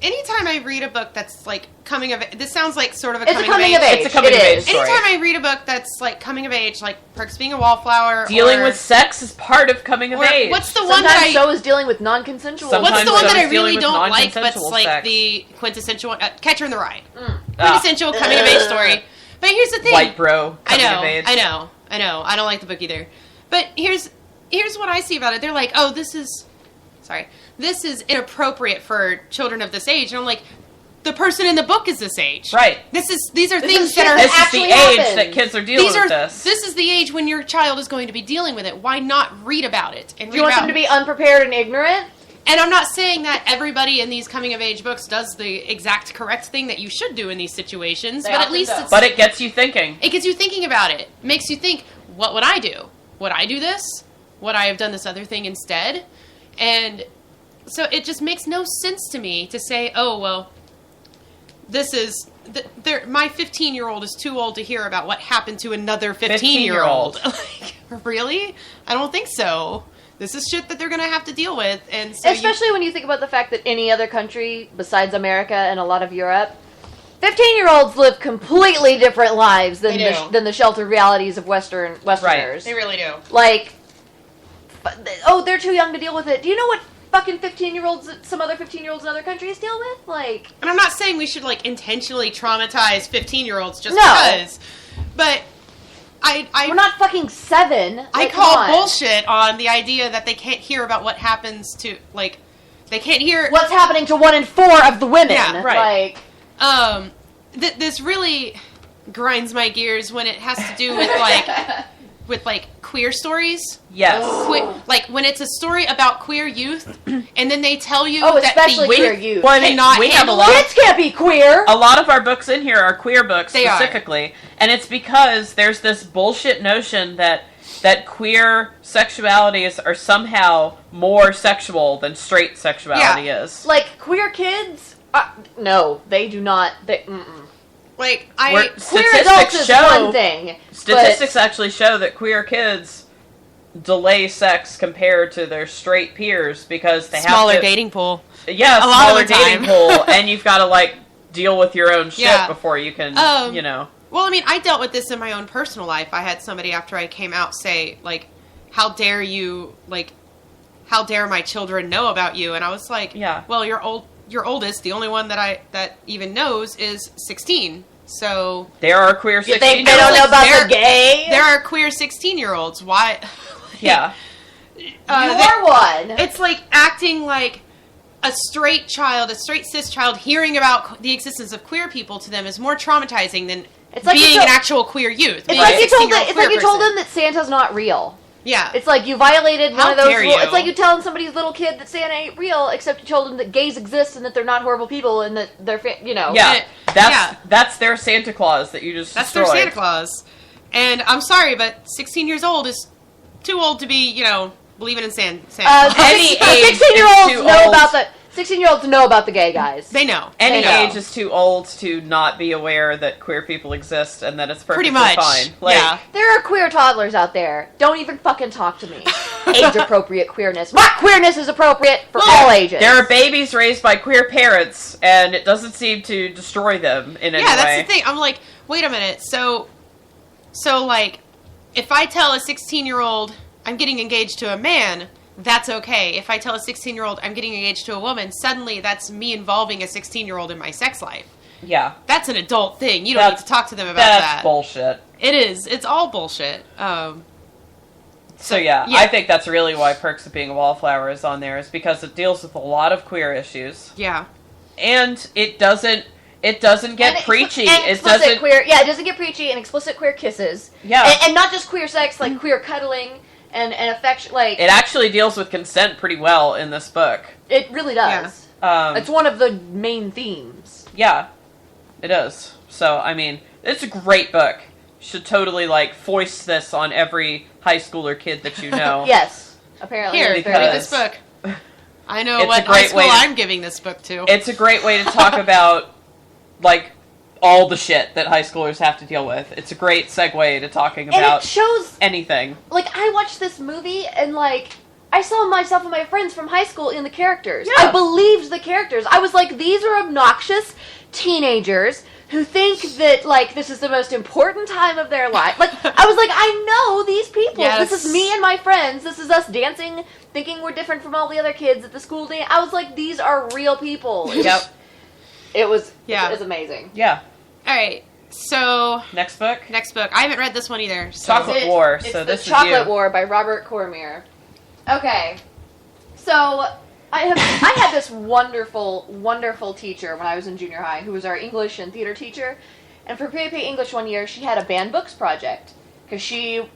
anytime I read a book that's like coming of, this sounds like sort of a It's coming a coming of age. It's a coming of It age is. story. Anytime I read a book that's like coming of age, like Perks Being a Wallflower, Dealing or, with sex is part of coming of or age. what's the one Sometimes that I so is dealing with non-consensual. Sometimes what's the one so that is I dealing really with don't like, but it's non-consensual like sex. the quintessential Catcher in the Rye, Ah. quintessential coming of age story. But here's the thing, White bro coming of age. I know. I don't like the book either. But here's what I see about it. They're like, oh, this is inappropriate for children of this age, and I'm like, the person in the book is this age, Right. These are This things is that shit are that This is the actually age happens. that kids are dealing with this. This is the age when your child is going to be dealing with it. Why not read about it and Do you want them to be unprepared and ignorant? And I'm not saying that everybody in these coming of age books does the exact correct thing that you should do in these situations, They but at often least don't. it's, But it gets you thinking. it gets you thinking about it. Makes you think, what would I do? Would I do this? Would I have done this other thing instead? And so it just makes no sense to me to say, oh, well, this is... my 15-year-old is too old to hear about what happened to another 15-year-old. Like, really? I don't think so. This is shit that they're going to have to deal with. And so Especially when you think about the fact that any other country besides America and a lot of Europe, 15-year-olds live completely different lives than They do. than the sheltered realities of Westerners. They really do. Like, oh, they're too young to deal with it. Do you know what fucking 15-year-olds, some other 15-year-olds in other countries deal with? Like, And I'm not saying we should, like, intentionally traumatize 15-year-olds just No. because. But we're not fucking 7. I Like, call come on. bullshit on the idea that they can't hear about what happens to, like, they can't hear... What's happening to 1 in 4 of the women. Yeah, right. Like, this really grinds my gears when it has to do with, like, queer stories. Yes. Like, when it's a story about queer youth, and then they tell you oh, that especially the queer youth. Well, cannot we have a handle lot Kids can't be queer. A lot of our books in here are queer books They are. specifically, and it's because there's this bullshit notion that queer sexualities are somehow more sexual than straight sexuality is. Like, queer kids? No, they do not. Like, queer adults is one thing. Statistics actually show that queer kids delay sex compared to their straight peers because they smaller have to, dating pool. Yeah, A lot smaller of the time. dating pool, and you've got to like deal with your own shit Yeah. before you can, you know. Well, I mean, I dealt with this in my own personal life. I had somebody after I came out say, like, how dare you, like, how dare my children know about you? And I was like, Yeah. well, your oldest, the only one that even knows is 16. So There are queer 16 You think they don't know about the gay? there are queer 16-year-olds. Why? Yeah. You're one. It's like acting like a straight cis child, hearing about the existence of queer people to them is more traumatizing than It's like being you an told- actual queer youth. It's like you told them that Santa's not real. Yeah. It's like you violated How one of those. dare you. It's like you telling somebody's little kid that Santa ain't real, except you told them that gays exist and that they're not horrible people and that they're, you know. Yeah, that's their Santa Claus that you just That's destroyed. their Santa Claus. And I'm sorry, but 16 years old is too old to be, believing in Santa. Any age 16-year-olds is too know old. about the 16-year-olds know about the gay guys. They know. Any They know. age is too old to not be aware that queer people exist and that it's perfectly Pretty much. fine. Like, Yeah. There are queer toddlers out there. Don't even fucking talk to me. Age-appropriate queerness. My queerness is appropriate for all ages. There are babies raised by queer parents, and it doesn't seem to destroy them in any way. Yeah, that's the thing. I'm like, wait a minute. So like, if I tell a 16-year-old I'm getting engaged to a man, that's okay. If I tell a 16-year-old I'm getting engaged to a woman, suddenly that's me involving a 16-year-old in my sex life. Yeah. That's an adult thing. You don't need to talk to them about That's that. bullshit. It is. It's all bullshit. So yeah, I think that's really why Perks of Being a Wallflower is on there, is because it deals with a lot of queer issues. Yeah. And it doesn't get preachy. And It explicit doesn't queer. Yeah, it doesn't get preachy and explicit queer kisses. Yeah. And not just queer sex, like queer cuddling and affection. Like It actually deals with consent pretty well in this book. it really does. It's one of the main themes. Yeah, it is. So, I mean, it's a great book. You should totally, foist this on every high schooler kid that you know. Yes, apparently. Here, it's read very this book. I know It's what a great high school way to- I'm giving this book to. It's a great way to talk about, all the shit that high schoolers have to deal with. It's a great segue to talking And about it shows, anything. I watched this movie and, I saw myself and my friends from high school in the characters. Yeah. I believed the characters. I was like, these are obnoxious teenagers who think that, like, this is the most important time of their life. Like, I was like, I know these people. Yes. This is me and my friends. This is us dancing, thinking we're different from all the other kids at the school dance. I was like, these are real people. Yep. It was Yeah. amazing. Yeah. All right. So Next book. next book. I haven't read this one either. So. Chocolate War. It's So the this is Chocolate you. War by Robert Cormier. Okay, so I had this wonderful, wonderful teacher when I was in junior high, who was our English and theater teacher. And for PAP English one year, she had a banned books project because she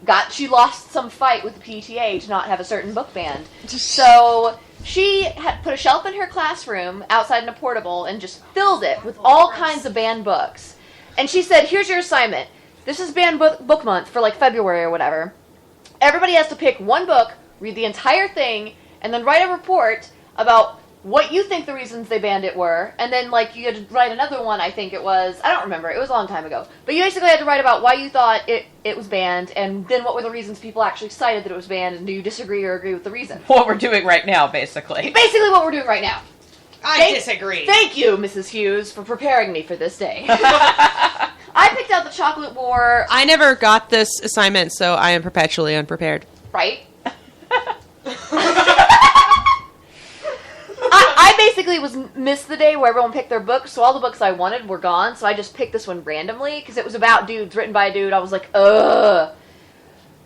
lost some fight with the PTA to not have a certain book banned. So she had put a shelf in her classroom outside in a portable and just filled it with all kinds of banned books. And she said, here's your assignment. This is banned book month for like February or whatever. Everybody has to pick one book, read the entire thing, and then write a report about what you think the reasons they banned it were. And then like you had to write another one, I think it was. I don't remember. It was a long time ago. But you basically had to write about why you thought it was banned, and then what were the reasons people actually cited that it was banned, and do you disagree or agree with the reason? What we're doing right now, basically. Basically what we're doing right now. I disagree. Thank you, Mrs. Hughes, for preparing me for this day. I picked out the Chocolate War. I never got this assignment, so I am perpetually unprepared. Right? I basically missed the day where everyone picked their books, so all the books I wanted were gone, so I just picked this one randomly, because it was about dudes, written by a dude. I was like, ugh.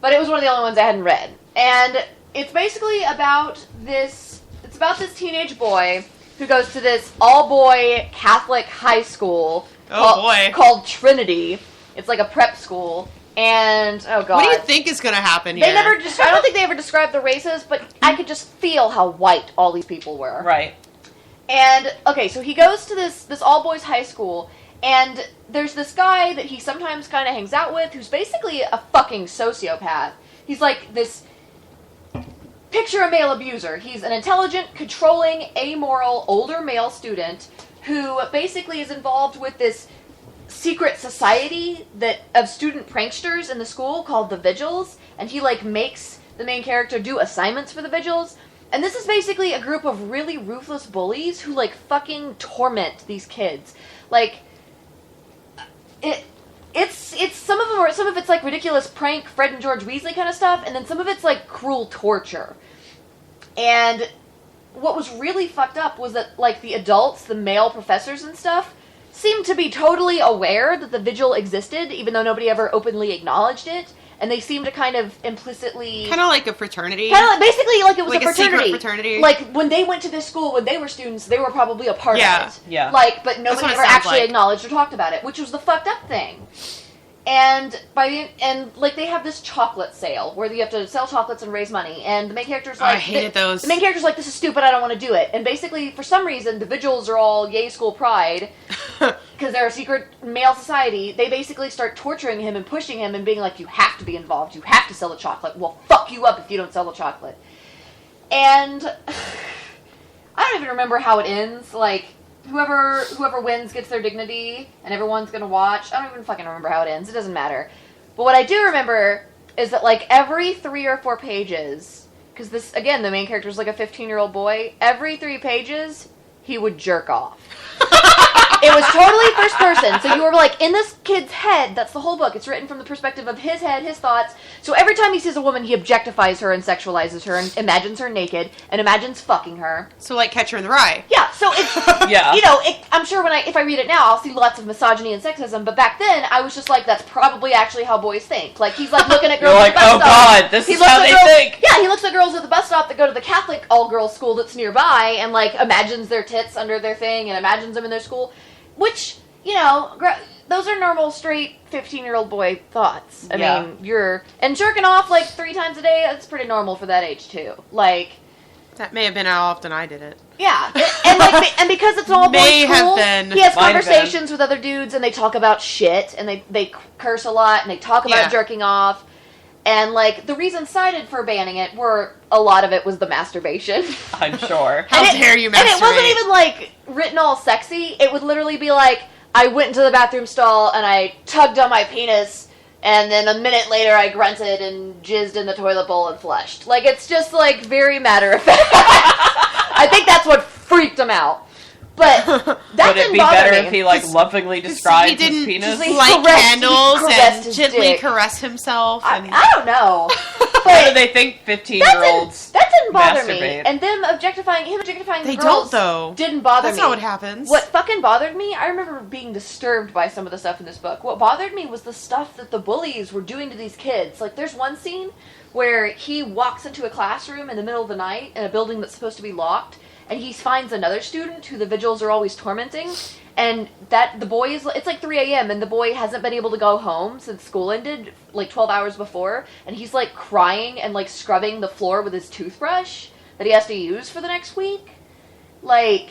But it was one of the only ones I hadn't read. And it's basically about this teenage boy who goes to this all-boy Catholic high school called Trinity. It's like a prep school. And, oh god. What do you think is going to happen here? I don't think they ever described the races, but I could just feel how white all these people were. Right. And, okay, so he goes to this all-boys high school, and there's this guy that he sometimes kind of hangs out with who's basically a fucking sociopath. He's like this... Picture a male abuser. He's an intelligent, controlling, amoral, older male student who basically is involved with this secret society of student pranksters in the school called the Vigils, and he like makes the main character do assignments for the Vigils. And this is basically a group of really ruthless bullies who like fucking torment these kids. Like it's some of it's like ridiculous prank Fred and George Weasley kind of stuff, and then some of it's like cruel torture. And what was really fucked up was that like the adults, the male professors and stuff, seemed to be totally aware that the Vigil existed, even though nobody ever openly acknowledged it. And they seemed to kind of implicitly... Kind of like a fraternity. Basically like it was like a fraternity. Secret fraternity. Like, when they went to this school, when they were students, they were probably a part of it. Yeah. Like, but nobody what it ever sounds actually like. acknowledged or talked about it, which was the fucked up thing. And like they have this chocolate sale where you have to sell chocolates and raise money, and the main character's like, I hated those. The main character's like, this is stupid, I don't want to do it. And basically, for some reason, the Vigils are all yay school pride because they're a secret male society. They basically start torturing him and pushing him and being like, you have to be involved, you have to sell the chocolate. We'll fuck you up if you don't sell the chocolate. And I don't even remember how it ends. Like, whoever wins gets their dignity, and everyone's gonna watch. I don't even fucking remember how it ends. It doesn't matter. But what I do remember is that, like, every 3 or 4 pages, because this, again, the main character is like a 15-year-old boy, every 3 pages, he would jerk off. It was totally first person, so you were like in this kid's head. That's the whole book. It's written from the perspective of his head, his thoughts. So every time he sees a woman, he objectifies her and sexualizes her and imagines her naked and imagines fucking her. So like Catcher in the Rye. Yeah, so it's, Yeah. you know, I'm sure if I read it now, I'll see lots of misogyny and sexism, but back then, I was just like, that's probably actually how boys think. Like, he's like looking at girls You're at like, the bus oh stop. god, this He is looks how at they girls- think. Yeah, he looks at girls at the bus stop that go to the Catholic all-girls school that's nearby and, like, imagines their tits under their thing and imagines them in their school, which, you know, those are normal, straight, 15-year-old boy thoughts. I mean, and jerking off, like, 3 times a day, that's pretty normal for that age, too. Like... That may have been how often I did it. Yeah, and because it's an all boys May have school, been. he has Might have conversations with other dudes, and they talk about shit, and they curse a lot, and they talk about jerking off, and like the reasons cited for banning it were a lot of it was the masturbation. I'm sure. How dare you masturbate? And it wasn't even like written all sexy. It would literally be like, I went into the bathroom stall and I tugged on my penis And then a minute later, I grunted and jizzed in the toilet bowl and flushed. Like, it's just, like, very matter of fact. I think that's what freaked him out. But that would it be better if he, like, lovingly described his penis? Just light candles and gently caress himself. I don't know. How do they think 15-year-olds That didn't bother me. masturbate? And them objectifying They the girls don't, though. didn't bother me. That's not what happens. What fucking bothered me, I remember being disturbed by some of the stuff in this book. What bothered me was the stuff that the bullies were doing to these kids. Like, there's one scene where he walks into a classroom in the middle of the night in a building that's supposed to be locked, and he finds another student who the vigils are always tormenting, and that the boy is, it's like 3 a.m. and the boy hasn't been able to go home since school ended, like 12 hours before, and he's like crying and like scrubbing the floor with his toothbrush that he has to use for the next week. Like,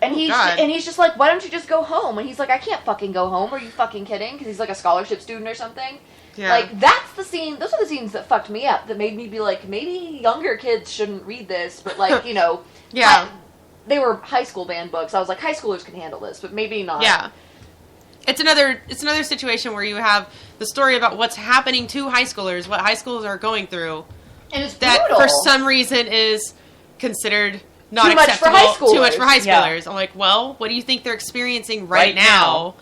and he's just like, why don't you just go home? And he's like, I can't fucking go home. Are you fucking kidding? Because he's like a scholarship student or something. Yeah. Like, that's the scene, those are the scenes that fucked me up, that made me be like, maybe younger kids shouldn't read this, but like, you know, yeah. They were high school banned books. I was like, high schoolers can handle this, but maybe not. Yeah. It's another situation where you have the story about what's happening to high schoolers, what high schoolers are going through. And it's that brutal. for some reason is considered not Too much for acceptable. high schoolers. Too much for high Yeah. schoolers. I'm like, well, what do you think they're experiencing right now?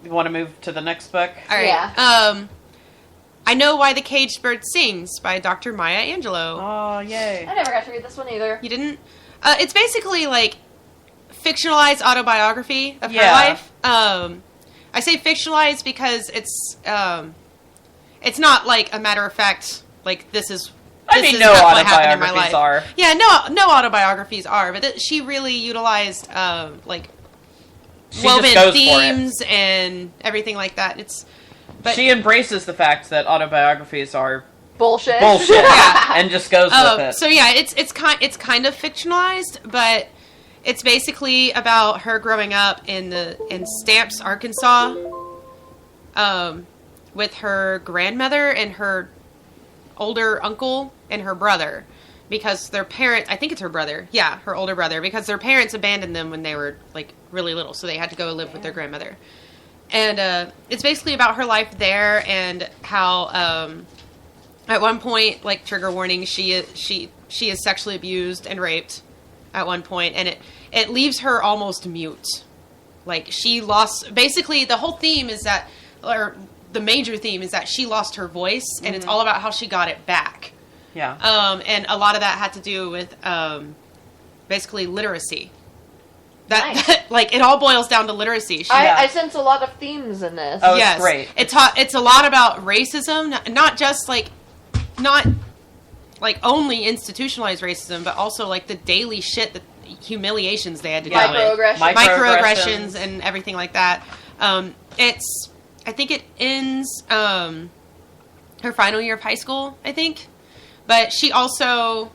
You want to move to the next book? All right. Yeah. I Know Why the Caged Bird Sings by Dr. Maya Angelou. Oh, yay. I never got to read this one either. You didn't? It's basically like fictionalized autobiography of her Yeah. life. I say fictionalized because it's not like a matter of fact, like this is I mean, is no what happened in my autobiographies life. are. Yeah, no autobiographies are, but she really utilized like She woven just goes for it. themes and everything like that. But she embraces the fact that autobiographies are bullshit. Yeah. And just goes with it. So yeah, it's kind of fictionalized, but it's basically about her growing up in Stamps, Arkansas, with her grandmother and her older uncle and her brother, because their I think it's her brother, yeah, her older brother, because their parents abandoned them when they were like really little, so they had to go live with their grandmother. And it's basically about her life there and how at one point, like trigger warning, she is sexually abused and raped at one point, and it leaves her almost mute. Like she lost, basically the whole theme is that, or the major theme is that she lost her voice, and it's all about how she got it back. Yeah. And a lot of that had to do with basically literacy. That like it all boils down to literacy. I sense a lot of themes in this. Oh, yes. it's great. It's a lot about racism, not just not only institutionalized racism, but also like the daily shit, the humiliations they had to deal with, microaggressions and everything like that. I think it ends her final year of high school, I think, but she also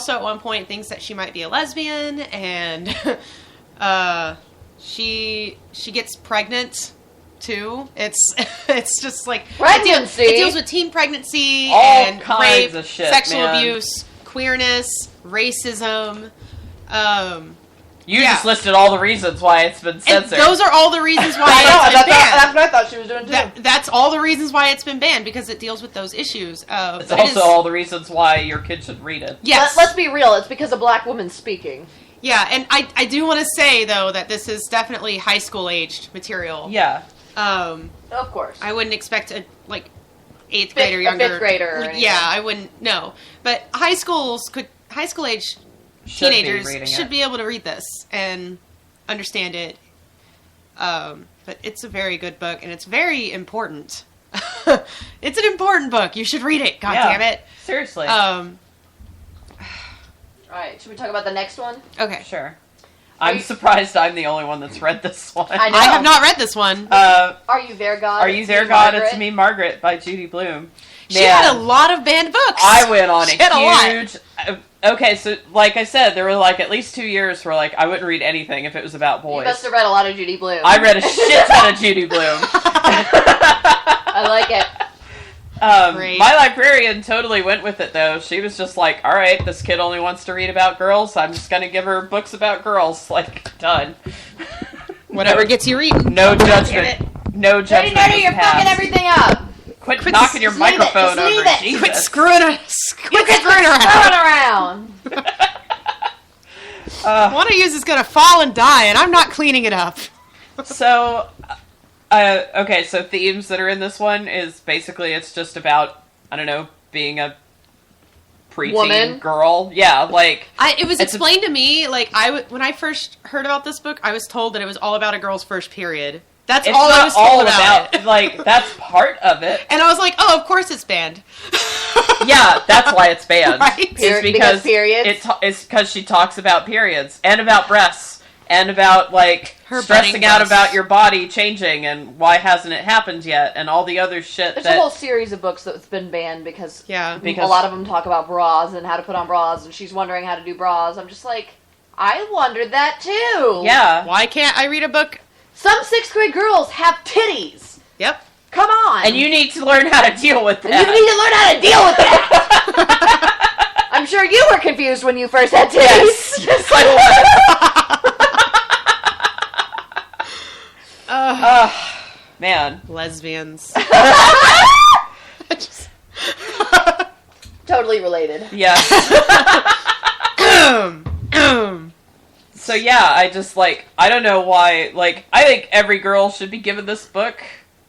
at one point thinks that she might be a lesbian, and she gets pregnant too. It's just like pregnancy. It deals with teen pregnancy All and kinds rape, of shit, sexual man. abuse, queerness, racism. You just listed all the reasons why it's been censored. And those are all the reasons why I know, it's been banned. that's what I thought she was doing too. That's all the reasons why it's been banned, because it deals with those issues. It's also all the reasons why your kid should read it. Yes. Let's be real. It's because a black woman speaking. Yeah, and I do want to say, though, that this is definitely high school aged material. Yeah. Of course. I wouldn't expect a, like, 8th grade or younger. A 5th grader. Or anything. Yeah, I wouldn't, no. But high school age teenagers should be able to read this and understand it. But it's a very good book, and it's very important. It's an important book. You should read it. God damn it. Seriously. Alright, should we talk about the next one? Okay. Sure. I'm surprised I'm the only one that's read this one. I know. I have not read this one. Are You There, God? Are You There, God? It's Me, Margaret by Judy Blume. She had a lot of banned books. I went on She had a huge... Okay, so like I said, there were like at least 2 years where like I wouldn't read anything if it was about boys. You must have read a lot of Judy Blume. I read a shit ton of Judy Blume. I like it. My librarian totally went with it, though. She was just like, all right, this kid only wants to read about girls. I'm just going to give her books about girls. Like, done. Whatever gets you eaten. No judgment. No judgment. Nerdy, you're fucking everything up. Quit knocking your microphone over. Jesus. Quit screwing us. Quit screwing around. One of you is going to fall and die, and I'm not cleaning it up. So, okay, so themes that are in this one is basically it's just about, I don't know, being a preteen woman girl. Yeah, like it was explained to me, like when I first heard about this book, I was told that it was all about a girl's first period. That's it's all not I was told all about it. Like, that's part of it. And I was like, oh, of course it's banned. Yeah, that's why it's banned. Right? It's because periods? It's because she talks about periods and about breasts and about, like, Her stressing out breasts. about your body changing and why hasn't it happened yet and all the other shit. There's a whole series of books that's been banned because a lot of them talk about bras and how to put on bras, and she's wondering how to do bras. I'm just like, I wondered that too. Yeah. Why can't I read a book? Some 6th grade girls have titties. Yep. Come on. And you need to learn how to deal with that. You need to learn how to deal with that. I'm sure you were confused when you first had titties. Yes, I was. Man. Lesbians. Totally related. Yes. So yeah, I just, like, I don't know why, like, I think every girl should be given this book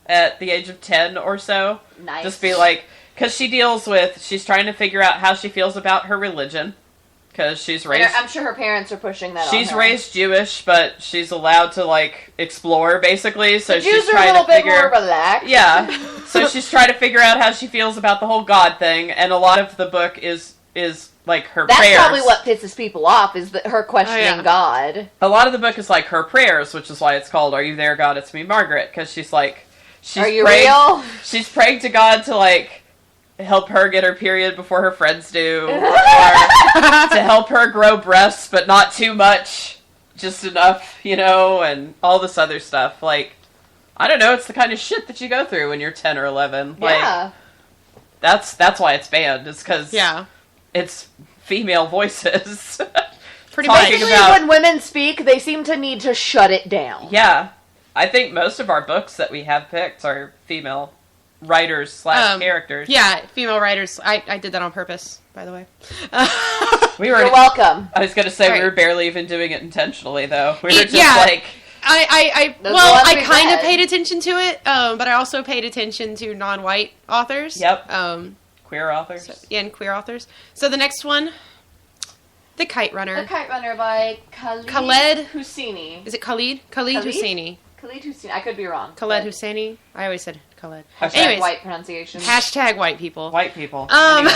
at the age of 10 or so. Nice. Just be like, because she's trying to figure out how she feels about her religion. Because she's raised... I'm sure her parents are pushing that on her. She's raised Jewish, but she's allowed to, like, explore, basically. So the Jews she's are trying a little to figure... bit more relaxed. Yeah. So she's trying to figure out how she feels about the whole God thing, and a lot of the book is like her That's prayers. That's probably what pisses people off, is her questioning God. A lot of the book is like her prayers, which is why it's called "Are You There, God? It's Me, Margaret," because she's Are you praying, real? She's praying to God to, like, help her get her period before her friends do, or to help her grow breasts, but not too much, just enough, you know, and all this other stuff. Like, I don't know, it's the kind of shit that you go through when you're 10 or 11. Like, yeah. That's why it's banned. It's because it's female voices. Pretty much. Basically, when women speak, they seem to need to shut it down. Yeah. I think most of our books that we have picked are female writers / characters. Yeah, female writers. I did that on purpose, by the way. You're welcome. I was going to say, we were barely even doing it intentionally, though. We were just like... I kind of paid attention to it, but I also paid attention to non-white authors. Yep. Queer authors. And queer authors. So the next one, The Kite Runner. The Kite Runner by Khaled Hosseini. Is it Khalid? Khalid Hosseini. Khalid Hosseini. I could be wrong. Khaled Hosseini. I always said Khaled. Anyways, white pronunciation. Hashtag white people. White people. Anyway.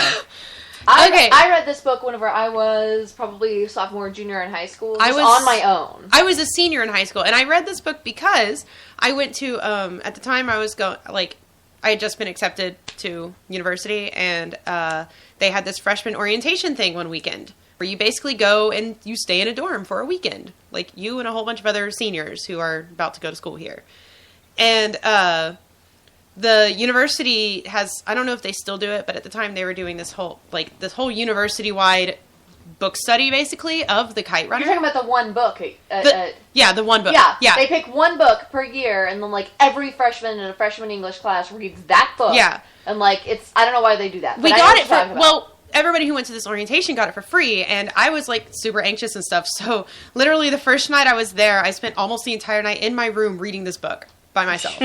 I read this book whenever I was probably sophomore, junior in high school. I was on my own. I was a senior in high school, and I read this book because I went to, at the time I was I had just been accepted to university, and they had this freshman orientation thing one weekend, where you basically go and you stay in a dorm for a weekend. Like, you and a whole bunch of other seniors who are about to go to school here. And, the university has, I don't know if they still do it, but at the time they were doing this whole university-wide book study, basically, of The Kite Runner. You're talking about the one book. The one book. Yeah. They pick one book per year, and then, like, every freshman in a freshman English class reads that book. Yeah. And, like, I don't know why they do that. We got it for, everybody who went to this orientation got it for free, and I was, like, super anxious and stuff, so literally the first night I was there, I spent almost the entire night in my room reading this book by myself.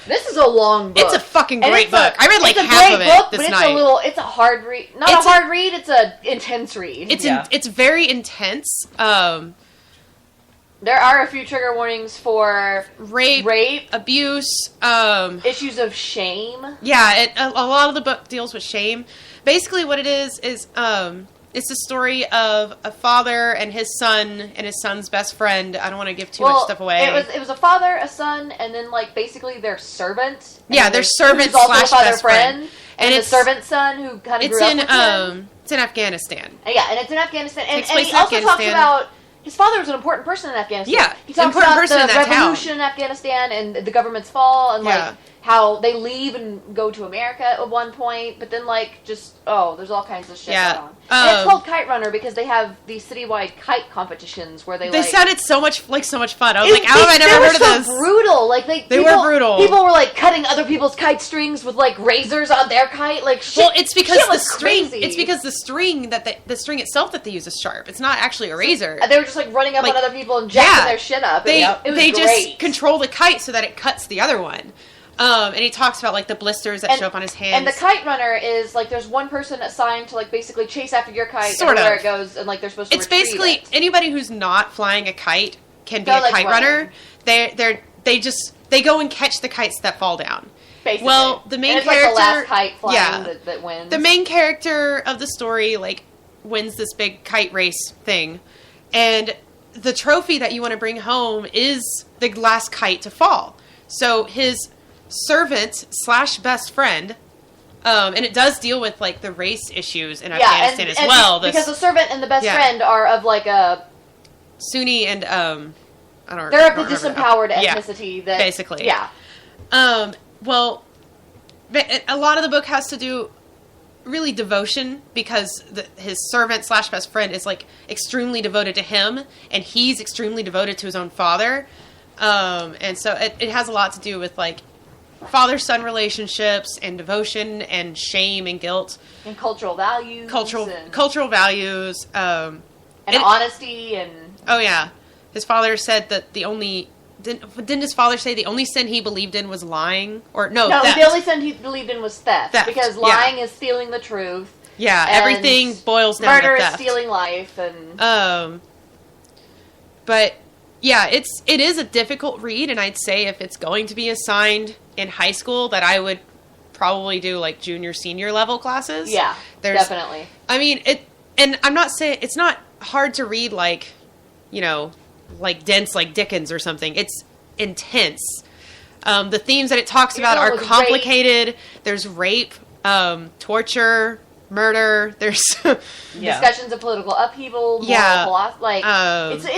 This is a long book. It's a fucking great book. I read like half of it this night. It's a hard read. Not a hard read, it's an intense read. It's very intense. There are a few trigger warnings for rape, abuse, issues of shame. Yeah, a lot of the book deals with shame. Basically what it is it's the story of a father and his son and his son's best friend. I don't want to give too much stuff away. It was a father, a son, and then, like, basically their servant. Yeah, their servant / best friend. And the servant's son who kind of grew up with him. It's in Afghanistan. Yeah, and it's in Afghanistan. And he also talks about his father was an important person in Afghanistan. Yeah, he talks about the revolution in Afghanistan and the government's fall, and like how they leave and go to America at one point, but then there's all kinds of shit going on. And it's called Kite Runner because they have these citywide kite competitions where they sounded so much fun. I was like, how have I never heard of this? Brutal. They were brutal. People were cutting other people's kite strings with razors on their kite. Shit. Well, it's because shit the was string. crazy. It's because the string the string itself that they use is sharp. It's not actually a razor. They were just running up on other people and jacking their shit up. It was they great. just control the kite so that it cuts the other one. And he talks about the blisters that show up on his hands. And the kite runner is there's one person assigned to basically chase after your kite Sort everywhere of. it goes, and they're supposed to. It's retrieve basically it. anybody who's not flying a kite can be a kite runner. They go and catch the kites that fall down. Basically. Well, the main and it's character, the last kite flying that wins. The main character of the story wins this big kite race thing, and the trophy that you want to bring home is the last kite to fall. So his servant / best friend, and it does deal with the race issues in Afghanistan as well. Because the servant and the best friend are of a Sunni and they're of the disempowered ethnicity that basically yeah. Well, a lot of the book has to do really devotion because his servant / best friend is extremely devoted to him, and he's extremely devoted to his own father, and so it has a lot to do with father-son relationships and devotion and shame and guilt and cultural values, cultural values, and honesty and oh yeah, his father said that didn't his father say the only sin he believed in was lying? Or no, theft. The only sin he believed in was theft. Because lying is stealing the truth. Yeah, everything boils down to theft. Murder is stealing life, and but yeah, it is a difficult read, and I'd say if it's going to be assigned in high school, that I would probably do junior, senior level classes. Yeah, definitely. I mean and I'm not saying it's not hard to read dense like Dickens or something. It's intense. The themes that it talks about are complicated. Rape. There's rape, torture, murder. There's discussions of political upheaval. It's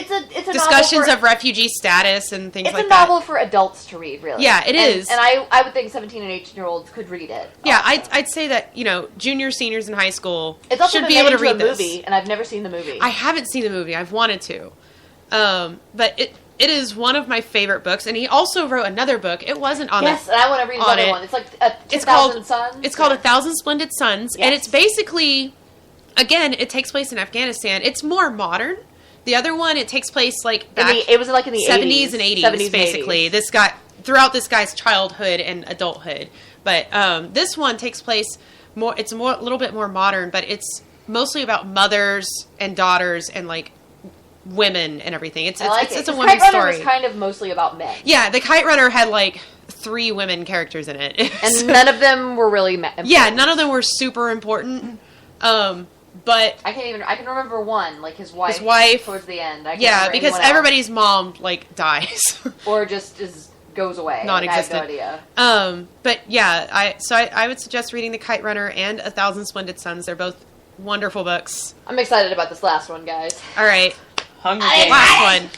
a discussions of refugee status and things like that. It's a novel for adults to read, really. Yeah, it is. And I would think 17 and 18-year-olds could read it. Yeah, I'd say that junior, seniors in high school should be able to read this. Movie, and I've never seen the movie. I haven't seen the movie. I've wanted to. But it is one of my favorite books, and he also wrote another book. It wasn't on Yes, and I want to read another one. It's like 10,000 Suns. It's called 1,000 Splendid Suns, and it's basically, again, it takes place in Afghanistan. It's more modern. The other one, it takes place it was in the 70s and 80s, basically. 80s. Throughout this guy's childhood and adulthood. But this one takes place more. It's a little bit more modern, but it's mostly about mothers and daughters and women and everything. It's a women's story. Kite Runner story. was kind of mostly about men. Yeah, the Kite Runner had 3 women characters in it, and none of them were really important. Yeah, none of them were super important. But I can remember one, his wife towards the end. Because everybody's mom dies or just goes away. Non-existent. I have no idea. But yeah, I would suggest reading The Kite Runner and 1,000 Splendid Suns. They're both wonderful books. I'm excited about this last one, guys. All right. Hunger Games. Last one.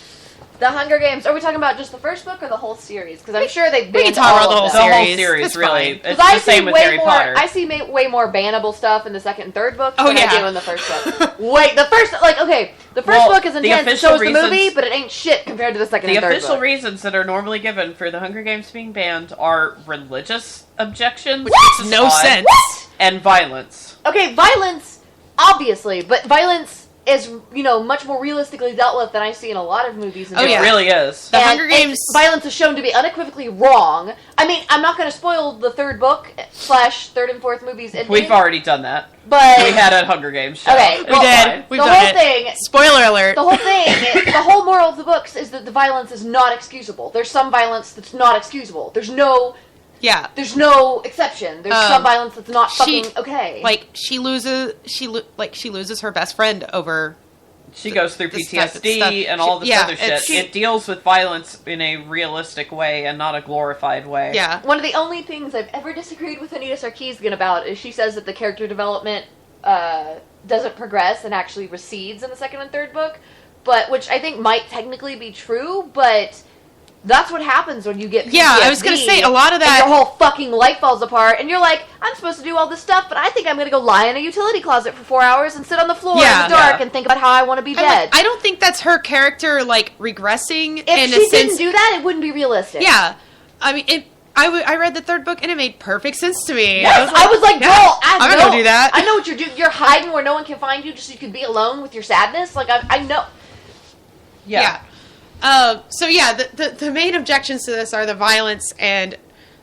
The Hunger Games. Are we talking about just the first book or the whole series? Because I'm sure they've We can banned talk about all the of whole them. series. The whole series, It's really. fine. It's the same with Harry Potter. I see way more bannable stuff in the second and third book than Oh, yeah. I do in the first book. Wait, the first book is intense, so is the movie, but it ain't shit compared to the second and third book. The official reasons that are normally given for the Hunger Games being banned are religious objections, which makes no sense, and violence. Okay, violence, obviously, but violence is, much more realistically dealt with than I see in a lot of movies. It really is. The Hunger Games violence is shown to be unequivocally wrong. I mean, I'm not going to spoil the third book / third and fourth movies. We've already done that. But we had a Hunger Games show. Okay, we did. We've done it. Spoiler alert. The whole thing, the whole moral of the books is that the violence is not excusable. There's some violence that's not excusable. There's no exception. There's some violence that's not fucking okay. She loses her best friend over. She goes through PTSD and all this other shit. It deals with violence in a realistic way and not a glorified way. Yeah. One of the only things I've ever disagreed with Anita Sarkeesian about is she says that the character development doesn't progress and actually recedes in the second and third book, which I think might technically be true, but That's what happens when you get PTSD. Yeah, I was gonna say, a lot of that- and your whole fucking life falls apart, and you're like, I'm supposed to do all this stuff, but I think I'm gonna go lie in a utility closet for 4 hours and sit on the floor in the dark and think about how I want to be dead. I don't think that's her character, like, regressing If in she a sense. didn't do that, it wouldn't be realistic. Yeah. I mean, I read the third book, and it made perfect sense to me. Yes, I was like, girl, I'm gonna go do that. I know what you're doing. You're hiding where no one can find you just so you can be alone with your sadness. Like, I know. Yeah. So yeah, the main objections to this are the violence and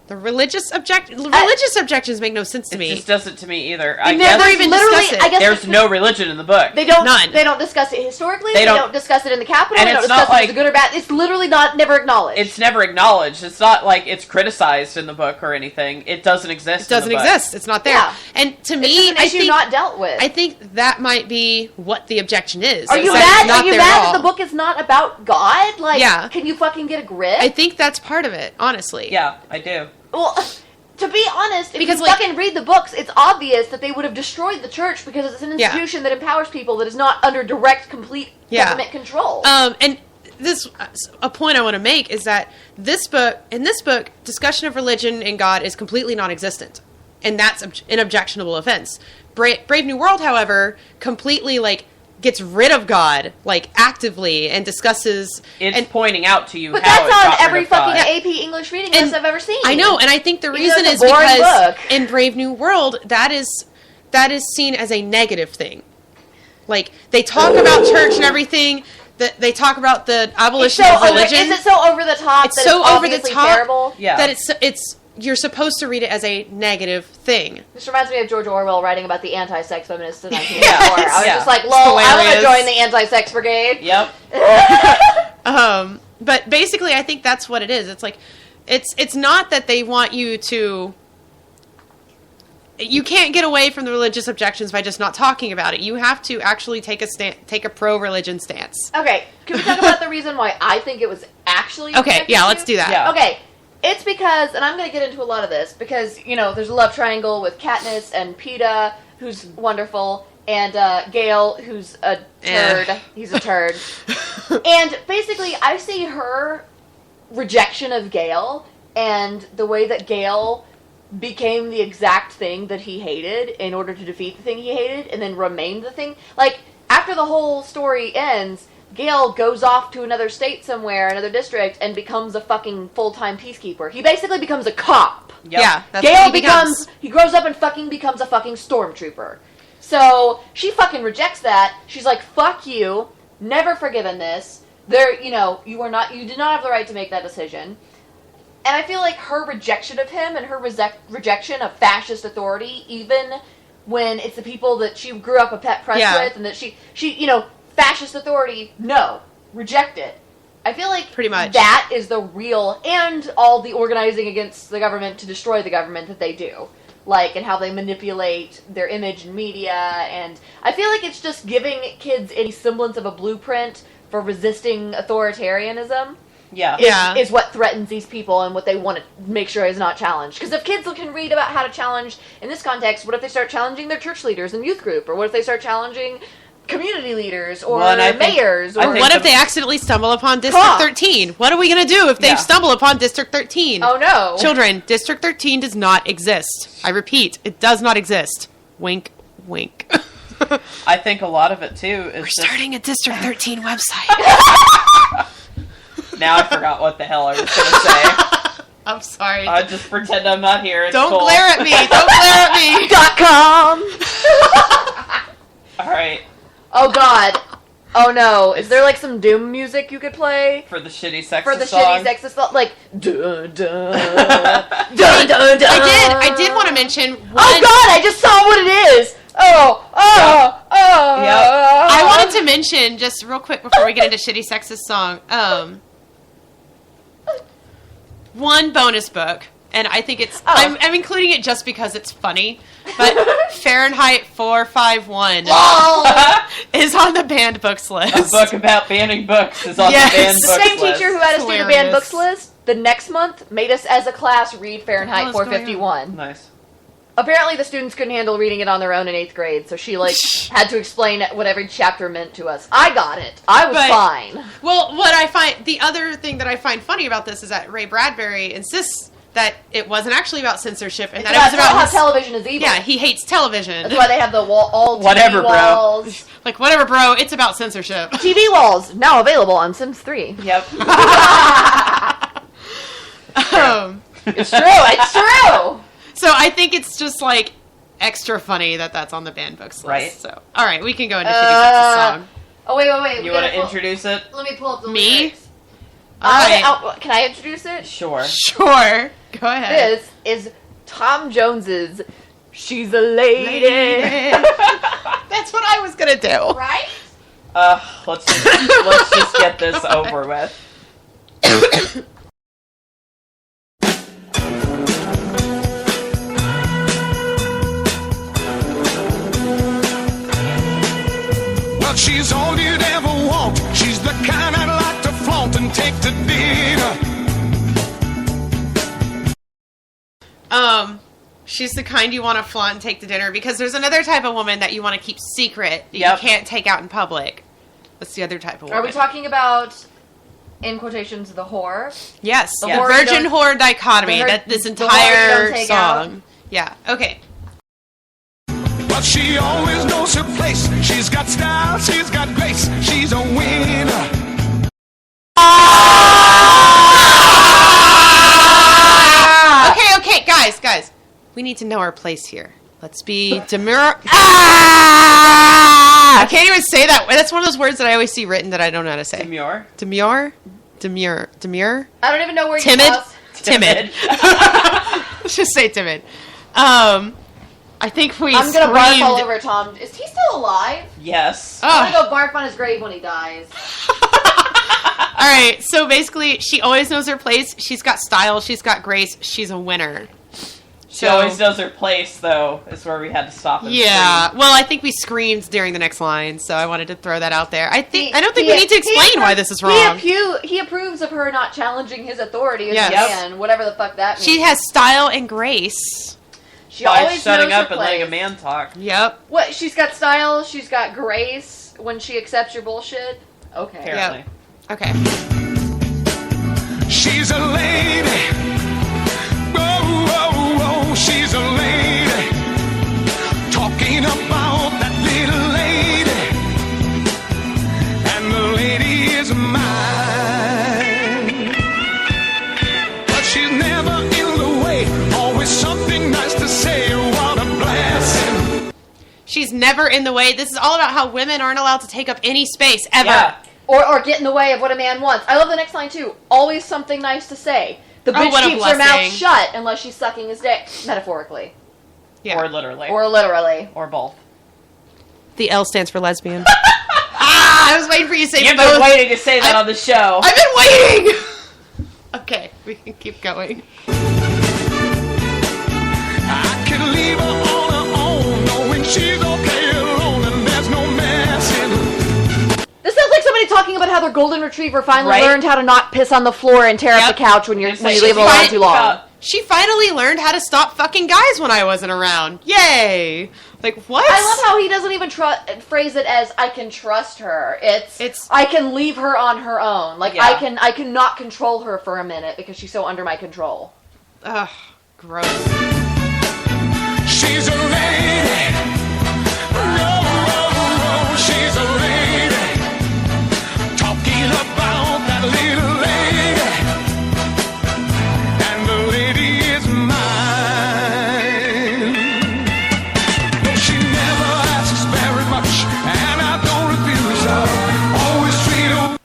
the religious objections make no sense to me. It just doesn't to me either. They never even discuss it. I guess There's no religion in the book. They don't. None. They don't discuss it historically. They They don't- don't discuss it in the Capitol. and They don't it's discuss not it as a good or bad. It's literally never acknowledged. It's never acknowledged. It's not like it's criticized in the book or anything. It doesn't exist. It doesn't in the exist. book. It's not there. Yeah. And to It's me, just an I issue think not dealt with. I think that might be what the objection is. Are you It's mad? not Are you there mad at that the all. book is not about God? Like, Yeah. can you fucking get a grip? I think that's part of it, honestly. Yeah, I do. Well, to be honest, if Because, you like- fucking read the books, it's obvious that they would have destroyed the church because it's an Yeah. institution that empowers people that is not under direct, complete government control. And this a point I want to make is that in this book, discussion of religion and God is completely non-existent, and that's an objectionable offense. Brave New World, however, completely gets rid of God actively and discusses. It's pointing out to you but how that's it's on got rid every of God. fucking AP English reading list I've ever seen. I know, and I think the Even reason though is it's a boring because book. in Brave New World, that is seen as a negative thing. Like, they talk about church and everything. They talk about the abolition of religion. Is it so over the top? It's that so it's over the obviously top terrible? that it's you're supposed to read it as a negative thing. This reminds me of George Orwell writing about the anti-sex feminists in 1984. Yes. I was Yeah. just like, It's lol, I want hilarious. to join the anti-sex brigade. Yep. But basically, I think that's what it is. It's like, it's not that they want you to. You can't get away from the religious objections by just not talking about it. You have to actually take a pro-religion stance. Okay, can we talk about the reason why I think it was actually Okay, objected yeah, to? let's do that. Yeah. Okay, it's because, and I'm going to get into a lot of this, because, there's a love triangle with Katniss and Peeta, who's wonderful, and Gale, who's a turd. He's a turd. And basically, I see her rejection of Gale, and the way that Gale became the exact thing that he hated in order to defeat the thing he hated, and then remained the thing. Like, after the whole story ends, Gale goes off to another state somewhere, another district, and becomes a fucking full-time peacekeeper. He basically becomes a cop. Yep. Yeah, that's Gale what he becomes. he grows up and fucking becomes a fucking stormtrooper. So, she fucking rejects that. She's like, fuck you, never forgiven this. You did not have the right to make that decision. And I feel like her rejection of him and her rejection of fascist authority, even when it's the people that she grew up a pet press with, and that she fascist authority, no, reject it. I feel like Pretty much. that is the real, and all the organizing against the government to destroy the government that they do. And how they manipulate their image in media, and I feel like it's just giving kids any semblance of a blueprint for resisting authoritarianism. Yeah. Is what threatens these people and what they want to make sure is not challenged. Because if kids can read about how to challenge, in this context, what if they start challenging their church leaders and youth group? Or what if they start challenging community leaders or Well, and I think- mayors? I Or think What if they accidentally stumble upon District Cops. 13? What are we going to do if they Yeah. stumble upon District 13? Oh no. Children, District 13 does not exist. I repeat, it does not exist. Wink, wink. I think a lot of it too is We're just, starting a District 13 website. now I forgot what the hell I was going to say. I'm sorry. I just pretend I'm not here. It's Don't cool. glare at me. Don't glare at me. .com. All right. Oh god. Oh no. Is there some Doom music you could play? For the shitty sexist For the song. shitty sexist song? Dun dun. Dun dun dun. I did want to mention one, Oh god, I just saw what it is! Oh! I wanted to mention, just real quick before we get into shitty sexist song, one bonus book, and I think it's, I'm including it just because it's funny, but Fahrenheit 451 is on the banned books list. A book about banning books is on Yes. the banned books Same list. teacher who had us do the banned Hilarious. books list, the next month, made us as a class read Fahrenheit What the hell is 451. Nice. Apparently the students couldn't handle reading it on their own in 8th grade, so she, like, had to explain what every chapter meant to us. I got it. I was fine. Well, the other thing that I find funny about this is that Ray Bradbury insists that it wasn't actually about censorship, and it's that it was about how television is evil. Yeah, he hates television. That's why they have the all TV whatever, walls. bro. Like, whatever, bro, it's about censorship. TV walls, now available on Sims 3. Yep. It's true, it's true! So I think it's just, like, extra funny that that's on the banned books list. Right. So, all right, we can go into Shitty Sex's song. Oh, wait. You want to introduce it? Let me pull up the Me? lyrics. All right. Can I introduce it? Sure. Sure. Go ahead. This is Tom Jones's She's a Lady. That's what I was going to do. Right? Let's just get this over with. Well, she's all you'd ever want. She's the kind I'd like to flaunt and take to dinner. She's the kind you want to flaunt and take to dinner, because there's another type of woman that you want to keep secret that you can't take out in public. That's the other type of woman. Are we talking about, in quotations, the whore? Yes. The The whore virgin you don't- whore dichotomy. the That this the whore you entire don't take song. Yeah. Okay. But she always knows her place. She's got style, she's got grace. She's a winner. Okay, guys. We need to know our place here. Let's be demure. I can't even say that. That's one of those words that I always see written that I don't know how to say. Demure. Demure. I don't even know where Timid. you lost. Timid. Let's just say timid. I think we. I'm gonna barf all screamed- over Tom. Is he still alive? Yes. I'm gonna go barf on his grave when he dies. All right. So basically, she always knows her place. She's got style. She's got grace. She's a winner. She always knows her place, though, is where we had to stop and Yeah. scream. Well, I think we screamed during the next line, so I wanted to throw that out there. I don't think He- we need to he explain why this is wrong. He approves of her not challenging his authority as Yes. a man, whatever the fuck that means. She has style and grace. She By always shutting knows up her and letting a place. man talk. Yep. What? She's got style. She's got grace when she accepts your bullshit. Okay. Apparently. Okay. She's a lady. Oh, she's a lady. Talking about that little lady. And the lady is mine. But she's never in the way. Always something nice to say. What a blessing. She's never in the way. This is all about how women aren't allowed to take up any space ever. Yeah. Or get in the way of what a man wants. I love the next line too. Always something nice to say. The bitch what a keeps her mouth blessing. shut unless she's sucking his dick, metaphorically Yeah. Or literally. or literally. Or both. The L stands for lesbian. I was waiting for you to say You've both. been waiting to say that on the show. I've been waiting. Okay, we can keep going. I can leave her on her own, knowing she's okay alone, and there's no messing. This sounds like somebody talking about how their golden retriever finally Right? learned how to not piss on the floor and tear up the couch when you It's like leave it she's alone right too long. about- She finally learned how to stop fucking guys when I wasn't around. Yay! Like, what? I love how he doesn't even phrase it as "I can trust her." It's I can leave her on her own. Like Yeah. I can not control her for a minute because she's so under my control. Ugh, gross. She's a lady. Oh, she's a lady. Talking about that little lady. And the lady is mine. But she never asks very much, and I don't refuse her. Always treat her.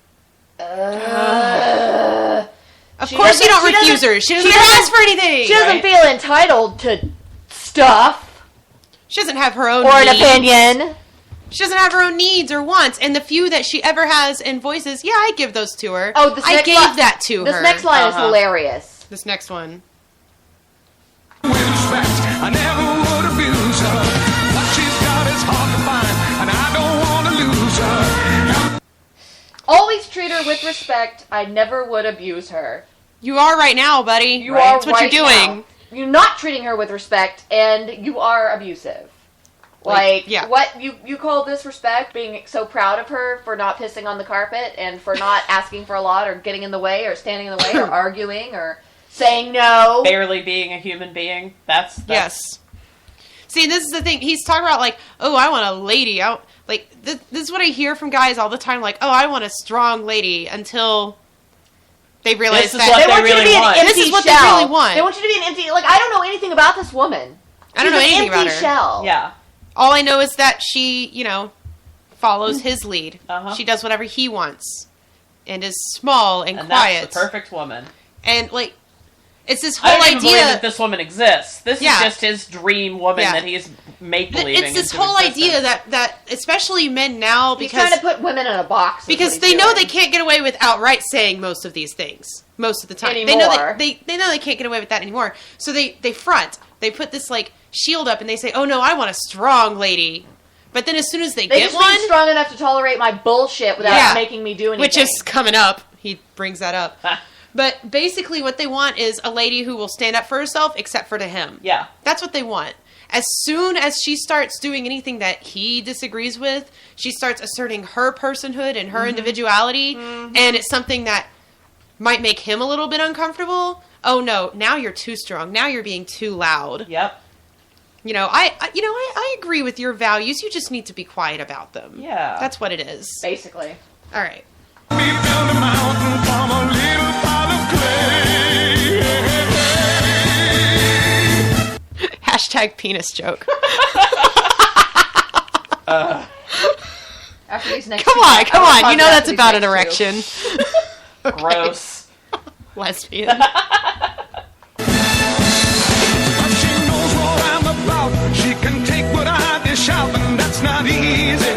Of course you don't refuse her. She doesn't ask for anything. She doesn't feel entitled to stuff She doesn't have her own or an needs. opinion. She doesn't have her own needs or wants, and the few that she ever has and voices, yeah, I give those to her. Oh, this I next gave li- that to This her. next line is hilarious. This next one. With respect, I never would abuse her. What she's got is hard to find, and I don't want to lose her. Always treat her with respect. I never would abuse her. You are right now, buddy. You Right? are That's what right you're doing. now. you're not treating her with respect, and you are abusive. Like, what you call this respect? Being so proud of her for not pissing on the carpet and for not asking for a lot or getting in the way or standing in the way or arguing or saying no. Barely being a human being. That's yes. See, this is the thing. He's talking about like, oh, I want a lady. This is what I hear from guys all the time. Like, oh, I want a strong lady until they realize that they want you to be an empty this is what shell. they really want. They want you to be an empty. Like, I don't know anything about this woman. I don't know anything about her. Empty shell. Yeah. All I know is that she, follows his lead. Uh-huh. She does whatever he wants, and is small and quiet. That's the perfect woman. And like, it's this whole I don't even idea believe that this woman exists. This is Yeah. just his dream woman Yeah. that he's make-believing. It's this into whole existence. idea that especially men now, He's because trying to put women in a box. because they know they can't get away with outright saying most of these things most of the time. They know Anymore. they know they can't get away with that anymore. So they front. They put this like shield up and they say, "Oh no, I want a strong lady." But then as soon as they get just one, need strong enough to tolerate my bullshit without making me do anything. which is coming up. He brings that up. But basically what they want is a lady who will stand up for herself except for to him. Yeah. That's what they want. As soon as she starts doing anything that he disagrees with, she starts asserting her personhood and her individuality, and it's something that might make him a little bit uncomfortable. Oh no, now you're too strong. Now you're being too loud. Yep. I agree with your values. You just need to be quiet about them. Yeah. That's what it is. Basically. All right. Hashtag penis joke. After these next Come two on. tracks, I wanna You know talk that's these about an next two. erection. Gross. Lesbian. She can take what I dish out, and that's not easy.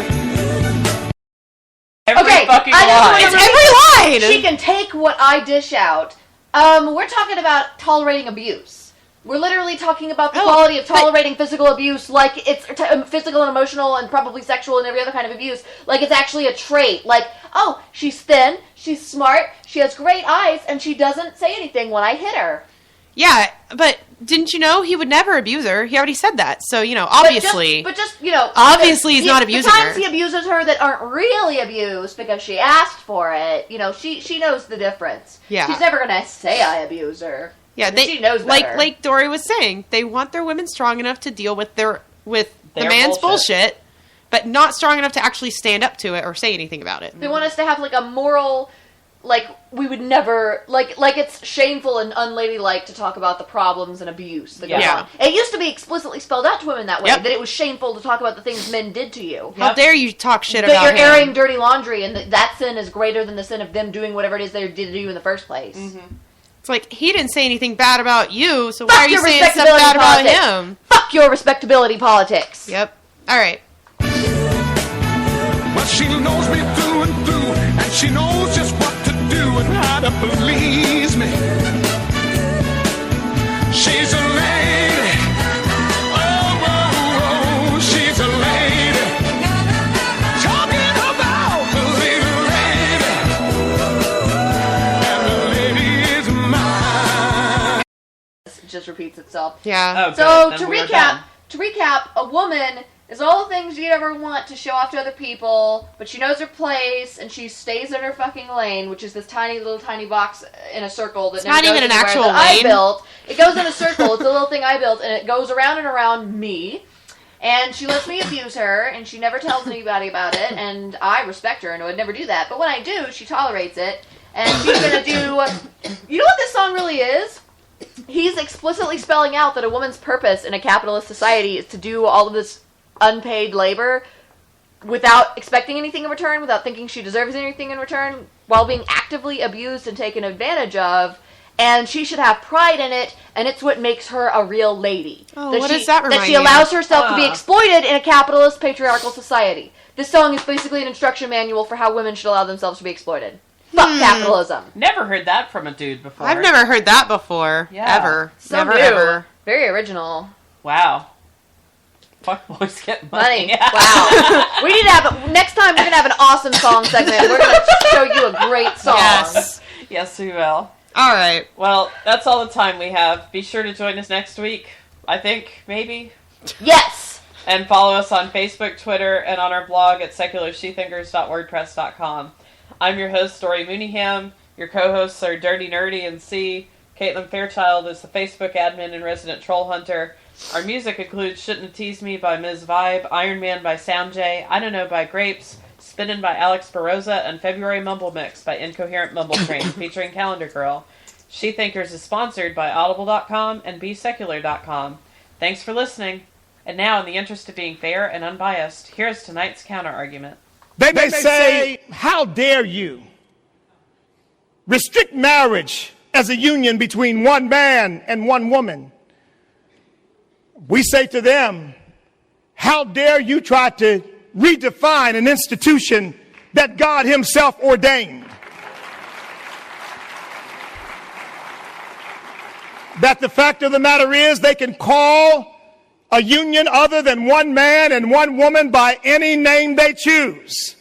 Okay, fucking I just line. wanna It's repeat- every line. She can take what I dish out. We're talking about tolerating abuse. We're literally talking about the quality of tolerating physical abuse, like it's physical and emotional and probably sexual and every other kind of abuse. Like it's actually a trait. Like, oh, she's thin, she's smart, she has great eyes, and she doesn't say anything when I hit her. Yeah, but didn't you know he would never abuse her? He already said that. So, obviously. Obviously he's not abusing the times her. he abuses her that aren't really abused because she asked for it, she knows the difference. Yeah. She's never going to say I abuse her. Yeah, she knows better. like Dory was saying, they want their women strong enough to deal with the man's bullshit, but not strong enough to actually stand up to it or say anything about it. They want us to have like a moral, like we would never, like it's shameful and unladylike to talk about the problems and abuse that goes on. It used to be explicitly spelled out to women that way, that it was shameful to talk about the things men did to you. How dare you talk shit that about you're him. airing dirty laundry and that sin is greater than the sin of them doing whatever it is they did to you in the first place. It's like, he didn't say anything bad about you, so Fuck why are you your saying stuff respectability bad about politics. him? Fuck your respectability politics. Yep. All right. Well, she knows me through and through, and she knows just what to do and how to please me. She's a lady. Oh, oh, oh, she's a lady. Talking about the little lady. And the lady is mine. It just repeats itself. Yeah. Okay, So then to we're recap, a woman is all the things you'd ever want to show off to other people, but she knows her place and she stays in her fucking lane, which is this tiny box in a circle that It's never not goes even an anywhere actual that I lane. built. It goes in a circle. It's a little thing I built, and it goes around and around me. And she lets me abuse her, and she never tells anybody about it, and I respect her and would never do that. But when I do, she tolerates it, and she's gonna do... You know what this song really is? He's explicitly spelling out that a woman's purpose in a capitalist society is to do all of this unpaid labor without expecting anything in return, without thinking she deserves anything in return, while being actively abused and taken advantage of, and she should have pride in it, and it's what makes her a real lady. Oh, That what she, does that That remind she you of? allows herself to be exploited in a capitalist, patriarchal society. This song is basically an instruction manual for how women should allow themselves to be exploited. Fuck capitalism. Never heard that from a dude before. I've never heard that before. Yeah. Ever. So never, new. ever. Very original. Wow. Fuck boys get money. Wow. We need to have, next time we're going to have an awesome song segment. We're going to show you a great song. Yes, we will. All right. Well, that's all the time we have. Be sure to join us next week. I think, maybe. Yes. And follow us on Facebook, Twitter, and on our blog at secularshethinkers.wordpress.com. I'm your host, Dory Mooneyham. Your co-hosts are Dirty Nerdy and C. Caitlin Fairchild is the Facebook admin and resident troll hunter. Our music includes Shouldn't Have Teased Me by Ms. Vibe, Iron Man by Sound J, I Don't Know by Grapes, Spinnin' by Alex Baroza, and February Mumble Mix by Incoherent Mumble Train featuring Calendar Girl. She Thinkers is sponsored by Audible.com and BeSecular.com. Thanks for listening. And now, in the interest of being fair and unbiased, here's tonight's counter-argument. They may say, how dare you restrict marriage as a union between one man and one woman? We say to them, how dare you try to redefine an institution that God himself ordained? That the fact of the matter is they can call a union other than one man and one woman by any name they choose.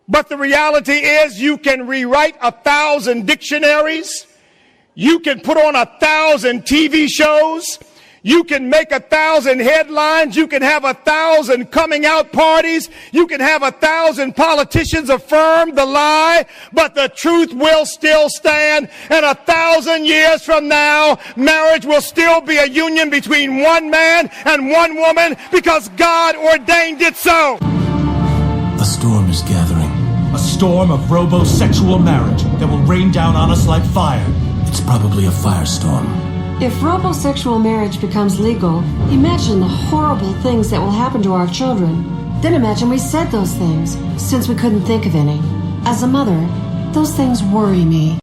But the reality is you can rewrite 1,000 dictionaries. You can put on 1,000 TV shows. You can make 1,000 headlines. You can have 1,000 coming out parties. You can have 1,000 politicians affirm the lie, but the truth will still stand. And 1,000 years from now, marriage will still be a union between one man and one woman because God ordained it so. A storm is gathering. A storm of robo-sexual marriage that will rain down on us like fire. It's probably a firestorm. If robosexual marriage becomes legal, imagine the horrible things that will happen to our children. Then imagine we said those things, since we couldn't think of any. As a mother, those things worry me.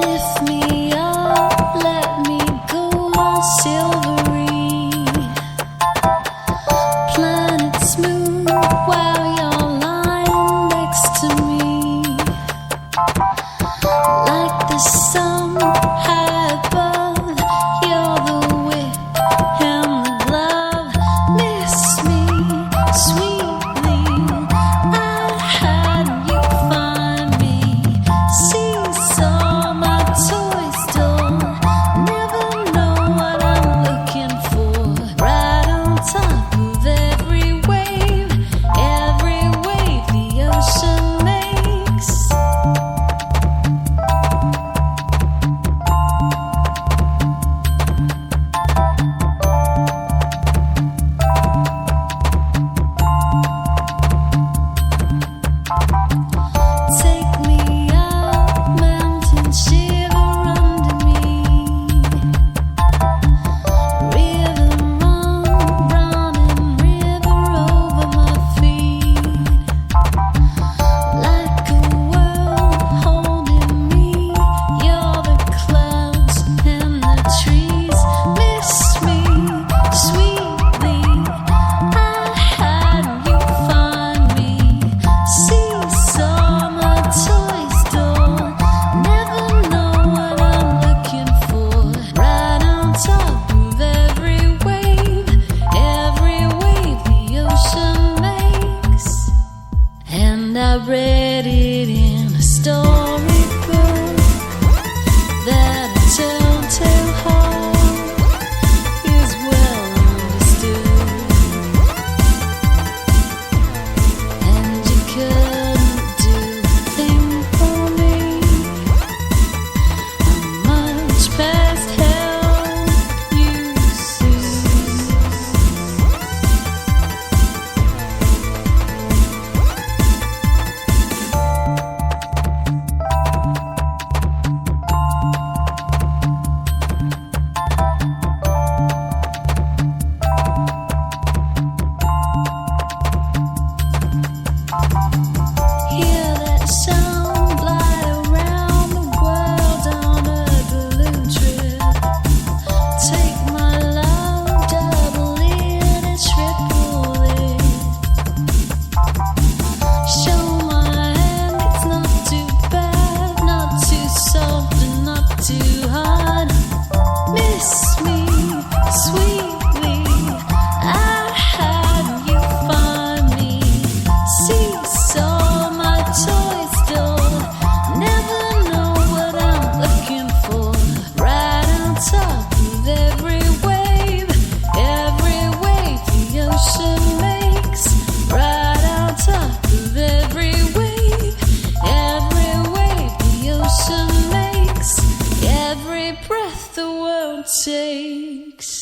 Lift me up, let me go on silvery. Planet smooth while you're lying next to me. Like the sun. takes